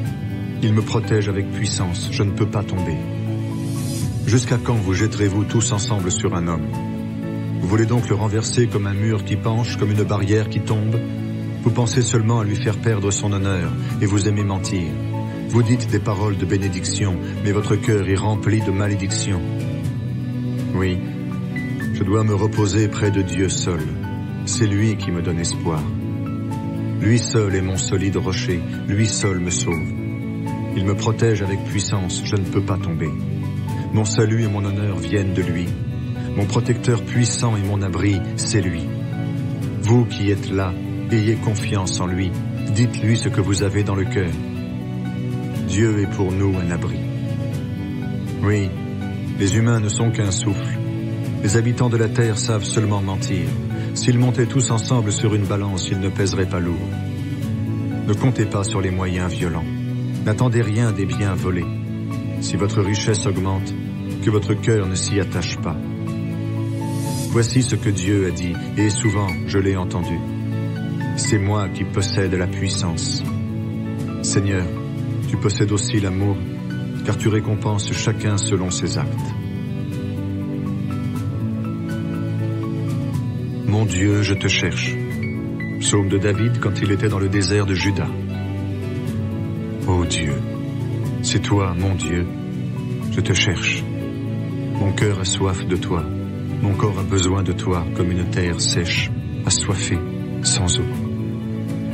A: Il me protège avec puissance, je ne peux pas tomber. Jusqu'à quand vous jetterez-vous tous ensemble sur un homme? Vous voulez donc le renverser comme un mur qui penche, comme une barrière qui tombe? Vous pensez seulement à lui faire perdre son honneur, et vous aimez mentir. Vous dites des paroles de bénédiction, mais votre cœur est rempli de malédiction. Oui, je dois me reposer près de Dieu seul. C'est lui qui me donne espoir. Lui seul est mon solide rocher, lui seul me sauve. Il me protège avec puissance, je ne peux pas tomber. Mon salut et mon honneur viennent de lui. Mon protecteur puissant et mon abri, c'est lui. Vous qui êtes là, ayez confiance en lui. Dites-lui ce que vous avez dans le cœur. Dieu est pour nous un abri. Oui, les humains ne sont qu'un souffle. Les habitants de la terre savent seulement mentir. S'ils montaient tous ensemble sur une balance, ils ne pèseraient pas lourd. Ne comptez pas sur les moyens violents. N'attendez rien des biens volés. Si votre richesse augmente, que votre cœur ne s'y attache pas. Voici ce que Dieu a dit, et souvent je l'ai entendu. C'est moi qui possède la puissance. Seigneur, tu possèdes aussi l'amour, car tu récompenses chacun selon ses actes. Mon Dieu, je te cherche. Psaume de David quand il était dans le désert de Juda. Ô Dieu, c'est toi, mon Dieu, je te cherche. Mon cœur a soif de toi, mon corps a besoin de toi comme une terre sèche, assoiffée, sans eau.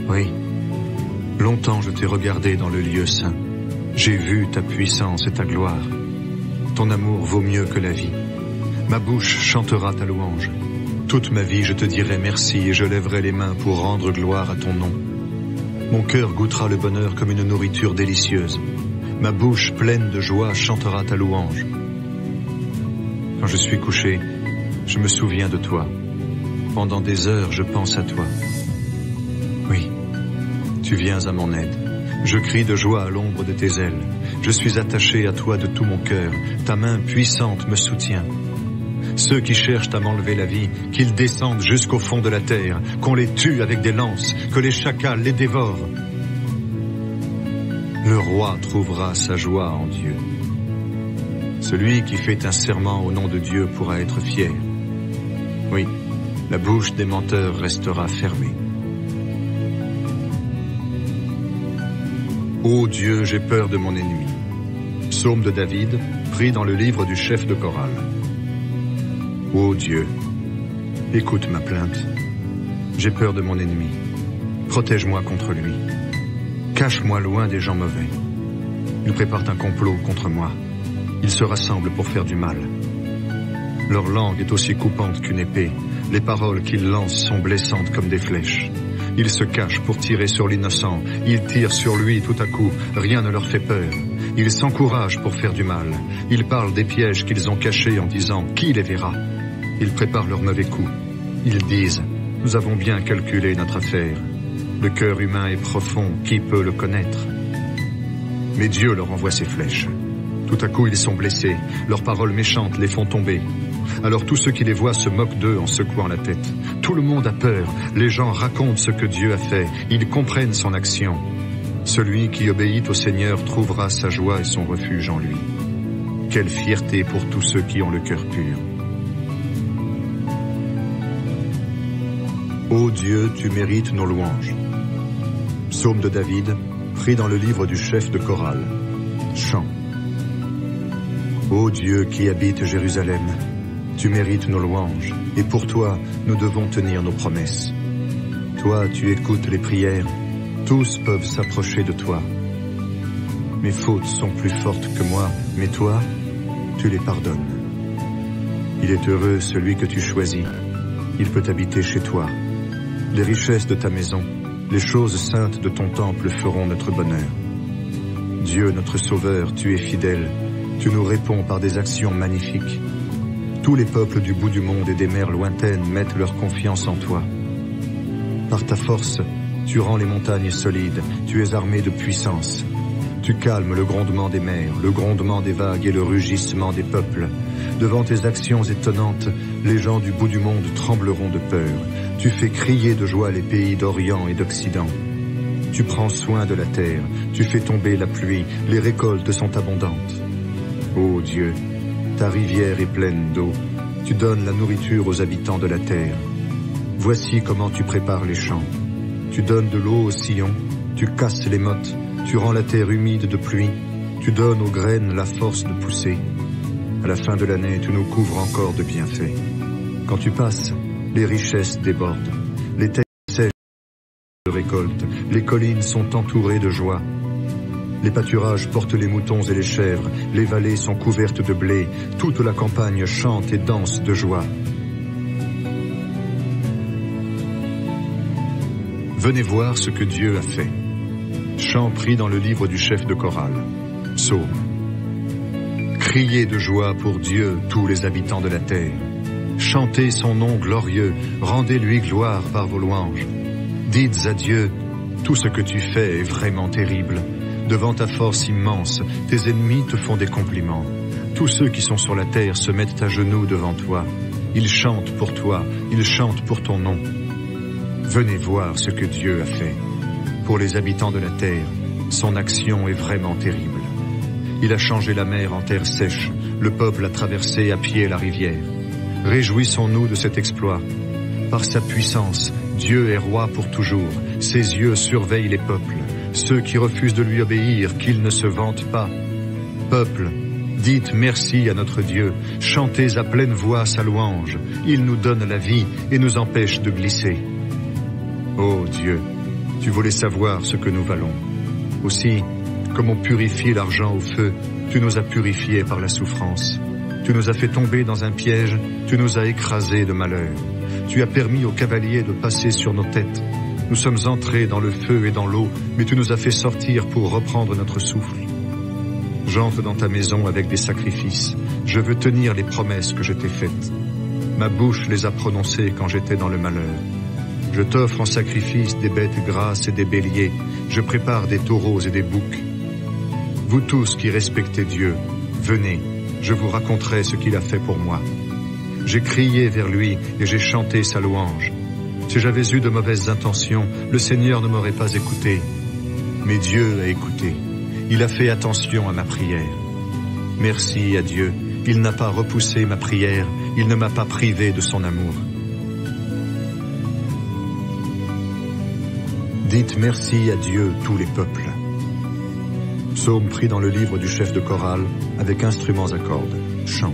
A: Oui, longtemps je t'ai regardé dans le lieu saint. J'ai vu ta puissance et ta gloire. Ton amour vaut mieux que la vie. Ma bouche chantera ta louange. Toute ma vie je te dirai merci et je lèverai les mains pour rendre gloire à ton nom. Mon cœur goûtera le bonheur comme une nourriture délicieuse. Ma bouche pleine de joie chantera ta louange. Quand je suis couché, je me souviens de toi. Pendant des heures, je pense à toi. Oui, tu viens à mon aide. Je crie de joie à l'ombre de tes ailes. Je suis attaché à toi de tout mon cœur. Ta main puissante me soutient. Ceux qui cherchent à m'enlever la vie, qu'ils descendent jusqu'au fond de la terre, qu'on les tue avec des lances, que les chacals les dévorent. Le roi trouvera sa joie en Dieu. Celui qui fait un serment au nom de Dieu pourra être fier. Oui, la bouche des menteurs restera fermée. Ô Dieu, j'ai peur de mon ennemi. Psaume de David, pris dans le livre du chef de chorale. Ô Dieu, écoute ma plainte. J'ai peur de mon ennemi. Protège-moi contre lui. Cache-moi loin des gens mauvais. Ils préparent un complot contre moi. Ils se rassemblent pour faire du mal. Leur langue est aussi coupante qu'une épée. Les paroles qu'ils lancent sont blessantes comme des flèches. Ils se cachent pour tirer sur l'innocent. Ils tirent sur lui tout à coup. Rien ne leur fait peur. Ils s'encouragent pour faire du mal. Ils parlent des pièges qu'ils ont cachés en disant « Qui les verra ?» Ils préparent leurs mauvais coups. Ils disent « Nous avons bien calculé notre affaire. Le cœur humain est profond, qui peut le connaître ?» Mais Dieu leur envoie ses flèches. Tout à coup, ils sont blessés. Leurs paroles méchantes les font tomber. Alors tous ceux qui les voient se moquent d'eux en secouant la tête. Tout le monde a peur. Les gens racontent ce que Dieu a fait. Ils comprennent son action. Celui qui obéit au Seigneur trouvera sa joie et son refuge en lui. Quelle fierté pour tous ceux qui ont le cœur pur. Ô Dieu, tu mérites nos louanges. Psaume de David, pris dans le livre du chef de chorale. Chant. Ô Dieu qui habites Jérusalem, tu mérites nos louanges, et pour toi, nous devons tenir nos promesses. Toi, tu écoutes les prières, tous peuvent s'approcher de toi. Mes fautes sont plus fortes que moi, mais toi, tu les pardonnes. Il est heureux celui que tu choisis, il peut habiter chez toi. Les richesses de ta maison, les choses saintes de ton temple feront notre bonheur. Dieu notre Sauveur, tu es fidèle, tu nous réponds par des actions magnifiques. Tous les peuples du bout du monde et des mers lointaines mettent leur confiance en toi. Par ta force, tu rends les montagnes solides, tu es armé de puissance. Tu calmes le grondement des mers, le grondement des vagues et le rugissement des peuples. Devant tes actions étonnantes, les gens du bout du monde trembleront de peur. Tu fais crier de joie les pays d'Orient et d'Occident. Tu prends soin de la terre, tu fais tomber la pluie, les récoltes sont abondantes. Ô Dieu, ta rivière est pleine d'eau, tu donnes la nourriture aux habitants de la terre. Voici comment tu prépares les champs. Tu donnes de l'eau aux sillons, tu casses les mottes, tu rends la terre humide de pluie, tu donnes aux graines la force de pousser. À la fin de l'année, tu nous couvres encore de bienfaits. Quand tu passes, les richesses débordent, les terres sèches de récolte, les collines sont entourées de joie. Les pâturages portent les moutons et les chèvres, les vallées sont couvertes de blé, toute la campagne chante et danse de joie. Venez voir ce que Dieu a fait. Chant pris dans le livre du chef de chorale. Psaume. Criez de joie pour Dieu, tous les habitants de la terre. Chantez son nom glorieux, rendez-lui gloire par vos louanges. Dites à Dieu, tout ce que tu fais est vraiment terrible. Devant ta force immense, tes ennemis te font des compliments. Tous ceux qui sont sur la terre se mettent à genoux devant toi. Ils chantent pour toi, ils chantent pour ton nom. Venez voir ce que Dieu a fait. Pour les habitants de la terre, son action est vraiment terrible. Il a changé la mer en terre sèche, le peuple a traversé à pied la rivière. Réjouissons-nous de cet exploit. Par sa puissance, Dieu est roi pour toujours. Ses yeux surveillent les peuples. Ceux qui refusent de lui obéir, qu'il ne se vante pas. Peuple, dites merci à notre Dieu. Chantez à pleine voix sa louange. Il nous donne la vie et nous empêche de glisser. Ô Dieu, tu voulais savoir ce que nous valons. Aussi, comme on purifie l'argent au feu, tu nous as purifiés par la souffrance. Tu nous as fait tomber dans un piège, tu nous as écrasés de malheur. Tu as permis aux cavaliers de passer sur nos têtes. Nous sommes entrés dans le feu et dans l'eau, mais tu nous as fait sortir pour reprendre notre souffle. J'entre dans ta maison avec des sacrifices. Je veux tenir les promesses que je t'ai faites. Ma bouche les a prononcées quand j'étais dans le malheur. Je t'offre en sacrifice des bêtes grasses et des béliers. Je prépare des taureaux et des boucs. Vous tous qui respectez Dieu, venez, je vous raconterai ce qu'il a fait pour moi. J'ai crié vers lui et j'ai chanté sa louange. Si j'avais eu de mauvaises intentions, le Seigneur ne m'aurait pas écouté. Mais Dieu a écouté. Il a fait attention à ma prière. Merci à Dieu, il n'a pas repoussé ma prière, il ne m'a pas privé de son amour. Dites merci à Dieu, tous les peuples. Psaume pris dans le livre du chef de chorale, avec instruments à cordes. Chant.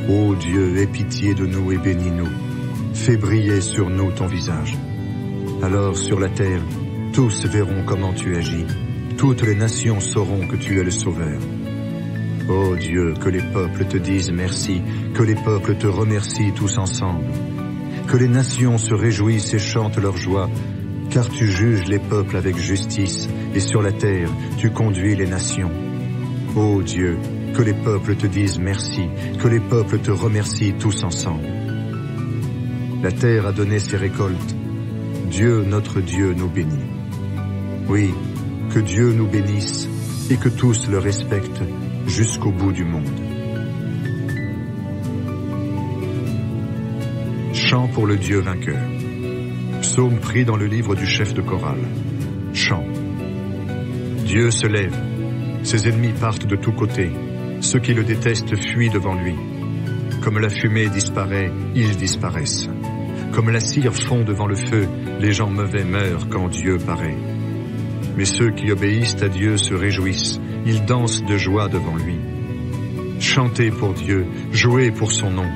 A: Ô Dieu, aie pitié de nous et bénis-nous. Fais briller sur nous ton visage. Alors sur la terre, tous verront comment tu agis. Toutes les nations sauront que tu es le Sauveur. Ô Dieu, que les peuples te disent merci, que les peuples te remercient tous ensemble. Que les nations se réjouissent et chantent leur joie, car tu juges les peuples avec justice, et sur la terre, tu conduis les nations. Ô Dieu, que les peuples te disent merci, que les peuples te remercient tous ensemble. La terre a donné ses récoltes. Dieu, notre Dieu, nous bénit. Oui, que Dieu nous bénisse et que tous le respectent jusqu'au bout du monde. Chant pour le Dieu vainqueur. Psaume pris dans le livre du chef de chorale. Chant. Dieu se lève. Ses ennemis partent de tous côtés. Ceux qui le détestent fuient devant lui. Comme la fumée disparaît, ils disparaissent. Comme la cire fond devant le feu, les gens mauvais meurent quand Dieu paraît. Mais ceux qui obéissent à Dieu se réjouissent. Ils dansent de joie devant lui. Chantez pour Dieu, jouez pour son nom.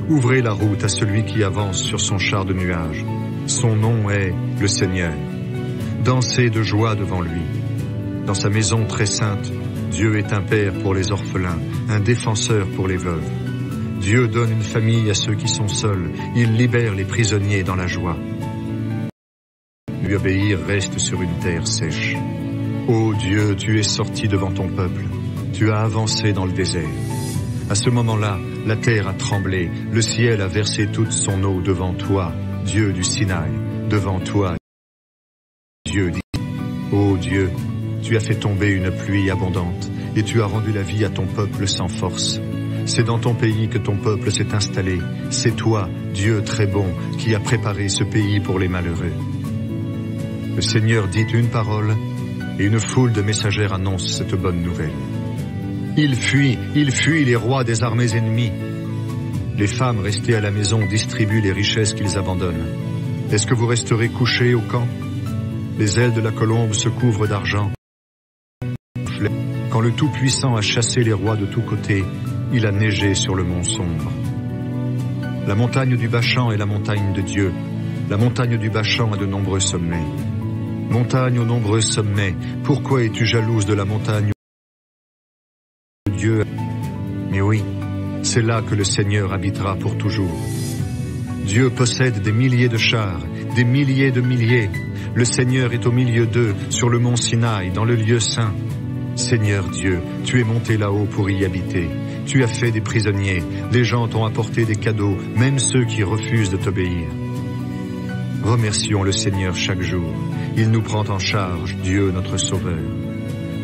A: Ouvrez la route à celui qui avance sur son char de nuages. Son nom est le Seigneur. Dansez de joie devant lui. Dans sa maison très sainte, Dieu est un père pour les orphelins, un défenseur pour les veuves. Dieu donne une famille à ceux qui sont seuls. Il libère les prisonniers dans la joie. Lui obéir reste sur une terre sèche. Ô Dieu, tu es sorti devant ton peuple. Tu as avancé dans le désert. À ce moment-là, la terre a tremblé. Le ciel a versé toute son eau devant toi, Dieu du Sinaï. Devant toi, Dieu dit, ô Dieu, tu as fait tomber une pluie abondante et tu as rendu la vie à ton peuple sans force. C'est dans ton pays que ton peuple s'est installé. C'est toi, Dieu très bon, qui a préparé ce pays pour les malheureux. Le Seigneur dit une parole et une foule de messagères annonce cette bonne nouvelle. Il fuit les rois des armées ennemies. Les femmes restées à la maison distribuent les richesses qu'ils abandonnent. Est-ce que vous resterez couchés au camp? Les ailes de la colombe se couvrent d'argent. Quand le Tout-Puissant a chassé les rois de tous côtés, il a neigé sur le mont sombre. La montagne du Bachan est la montagne de Dieu. La montagne du Bachan a de nombreux sommets. Montagne aux nombreux sommets, pourquoi es-tu jalouse de la montagne de Dieu? Mais oui, c'est là que le Seigneur habitera pour toujours. Dieu possède des milliers de chars, des milliers de milliers. Le Seigneur est au milieu d'eux, sur le mont Sinaï, dans le lieu saint. Seigneur Dieu, tu es monté là-haut pour y habiter. tu as fait des prisonniers, les gens t'ont apporté des cadeaux, même ceux qui refusent de t'obéir. Remercions le Seigneur chaque jour. Il nous prend en charge, Dieu notre Sauveur.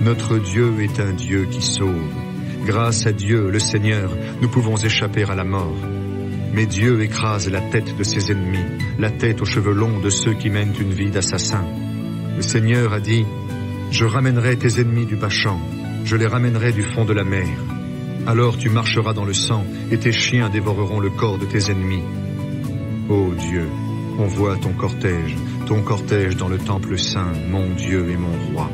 A: Notre Dieu est un Dieu qui sauve. Grâce à Dieu, le Seigneur, nous pouvons échapper à la mort. Mais Dieu écrase la tête de ses ennemis, la tête aux cheveux longs de ceux qui mènent une vie d'assassin. Le Seigneur a dit, « Je ramènerai tes ennemis du Bachan, je les ramènerai du fond de la mer. Alors tu marcheras dans le sang, et tes chiens dévoreront le corps de tes ennemis. » Ô Dieu, on voit ton cortège dans le temple saint, mon Dieu et mon roi.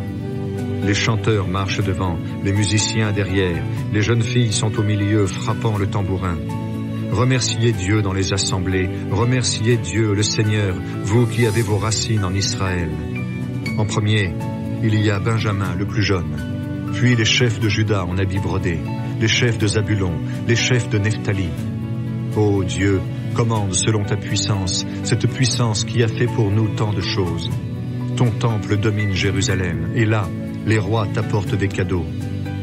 A: Les chanteurs marchent devant, les musiciens derrière, les jeunes filles sont au milieu frappant le tambourin. Remerciez Dieu dans les assemblées, remerciez Dieu le Seigneur, vous qui avez vos racines en Israël. En premier, il y a Benjamin le plus jeune, puis les chefs de Juda en habits brodés, les chefs de Zabulon, les chefs de Nephtali. Ô Dieu, commande selon ta puissance, cette puissance qui a fait pour nous tant de choses. Ton temple domine Jérusalem, et là, les rois t'apportent des cadeaux.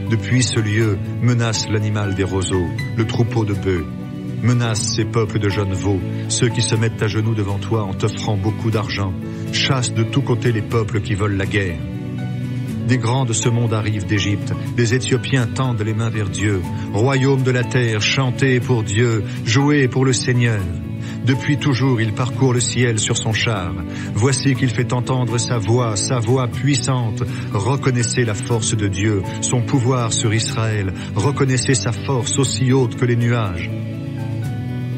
A: Depuis ce lieu, menace l'animal des roseaux, le troupeau de bœufs. Menace ces peuples de jeunes veaux, ceux qui se mettent à genoux devant toi en t'offrant beaucoup d'argent. Chasse de tous côtés les peuples qui veulent la guerre. Des grands de ce monde arrivent d'Égypte, les Éthiopiens tendent les mains vers Dieu. Royaume de la terre, chantez pour Dieu, jouez pour le Seigneur. Depuis toujours il parcourt le ciel sur son char. Voici qu'il fait entendre sa voix puissante. Reconnaissez la force de Dieu, son pouvoir sur Israël. Reconnaissez sa force aussi haute que les nuages.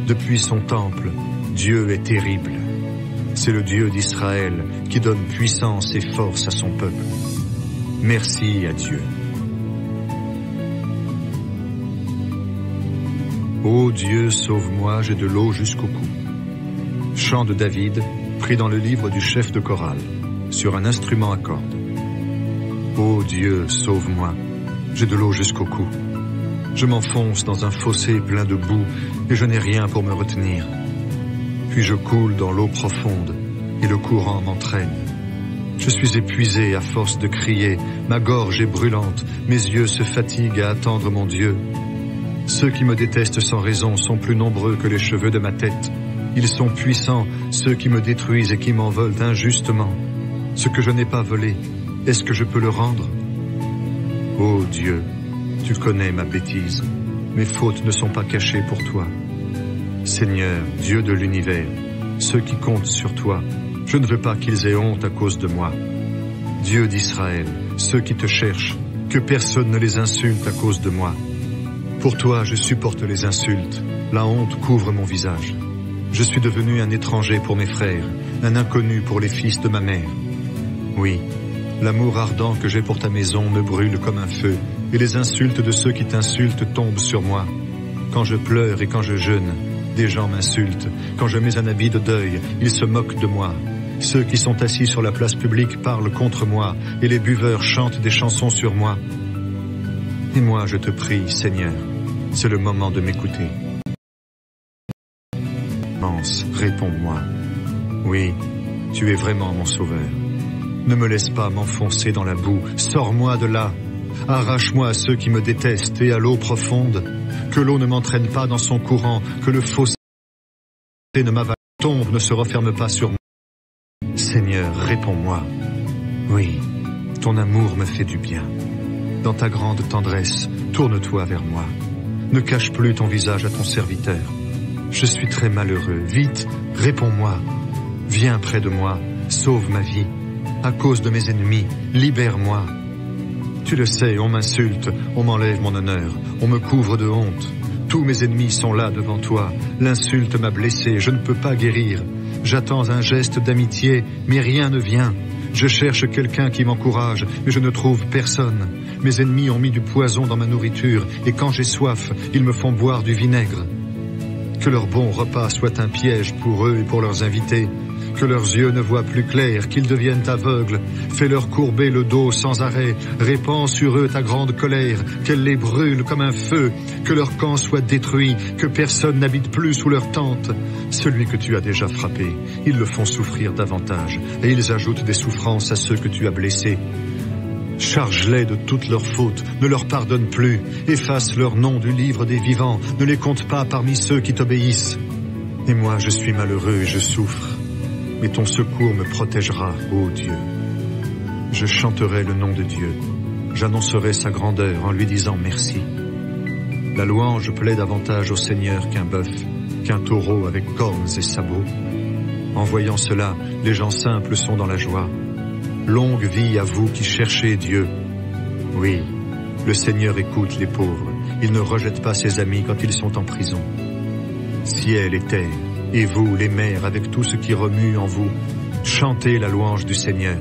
A: Depuis son temple, Dieu est terrible. C'est le Dieu d'Israël qui donne puissance et force à son peuple. Merci à Dieu. Ô Dieu, sauve-moi, j'ai de l'eau jusqu'au cou. Chant de David, pris dans le livre du chef de chorale, sur un instrument à cordes. Ô Dieu, sauve-moi, j'ai de l'eau jusqu'au cou. Je m'enfonce dans un fossé plein de boue et je n'ai rien pour me retenir. Puis je coule dans l'eau profonde et le courant m'entraîne. Je suis épuisé à force de crier, ma gorge est brûlante, mes yeux se fatiguent à attendre mon Dieu. Ceux qui me détestent sans raison sont plus nombreux que les cheveux de ma tête. Ils sont puissants, ceux qui me détruisent et qui m'en veulent injustement. Ce que je n'ai pas volé, est-ce que je peux le rendre? Ô Dieu, tu connais ma bêtise. Mes fautes ne sont pas cachées pour toi. Seigneur, Dieu de l'univers, ceux qui comptent sur toi, je ne veux pas qu'ils aient honte à cause de moi. Dieu d'Israël, ceux qui te cherchent, que personne ne les insulte à cause de moi. Pour toi, je supporte les insultes. La honte couvre mon visage. Je suis devenu un étranger pour mes frères, un inconnu pour les fils de ma mère. Oui, l'amour ardent que j'ai pour ta maison me brûle comme un feu, et les insultes de ceux qui t'insultent tombent sur moi. Quand je pleure et quand je jeûne, des gens m'insultent. Quand je mets un habit de deuil, ils se moquent de moi. Ceux qui sont assis sur la place publique parlent contre moi, et les buveurs chantent des chansons sur moi. Et moi, je te prie, Seigneur, c'est le moment de m'écouter. Réponds-moi. Oui, tu es vraiment mon sauveur. Ne me laisse pas m'enfoncer dans la boue. Sors-moi de là. Arrache-moi à ceux qui me détestent et à l'eau profonde. Que l'eau ne m'entraîne pas dans son courant, que le fossé ne m'avale, tombe, ne se referme pas sur moi. Seigneur, réponds-moi. Oui, ton amour me fait du bien. Dans ta grande tendresse, tourne-toi vers moi. Ne cache plus ton visage à ton serviteur. Je suis très malheureux. Vite, réponds-moi. Viens près de moi, sauve ma vie. À cause de mes ennemis, libère-moi. Tu le sais, on m'insulte, on m'enlève mon honneur, on me couvre de honte. Tous mes ennemis sont là devant toi. L'insulte m'a blessé, je ne peux pas guérir. J'attends un geste d'amitié, mais rien ne vient. Je cherche quelqu'un qui m'encourage, mais je ne trouve personne. Mes ennemis ont mis du poison dans ma nourriture, et quand j'ai soif, ils me font boire du vinaigre. Que leur bon repas soit un piège pour eux et pour leurs invités. Que leurs yeux ne voient plus clair, qu'ils deviennent aveugles. Fais-leur courber le dos sans arrêt. Répands sur eux ta grande colère, qu'elle les brûle comme un feu. Que leur camp soit détruit, que personne n'habite plus sous leur tente. Celui que tu as déjà frappé, ils le font souffrir davantage, et ils ajoutent des souffrances à ceux que tu as blessés. Charge-les de toutes leurs fautes, ne leur pardonne plus, efface leur nom du livre des vivants, ne les compte pas parmi ceux qui t'obéissent. Et moi, je suis malheureux et je souffre, mais ton secours me protégera, ô Dieu. Je chanterai le nom de Dieu, j'annoncerai sa grandeur en lui disant merci. La louange plaît davantage au Seigneur qu'un bœuf, qu'un taureau avec cornes et sabots. En voyant cela, les gens simples sont dans la joie. Longue vie à vous qui cherchez Dieu. Oui, le Seigneur écoute les pauvres. Il ne rejette pas ses amis quand ils sont en prison. Ciel et terre, et vous, les mers, avec tout ce qui remue en vous, chantez la louange du Seigneur.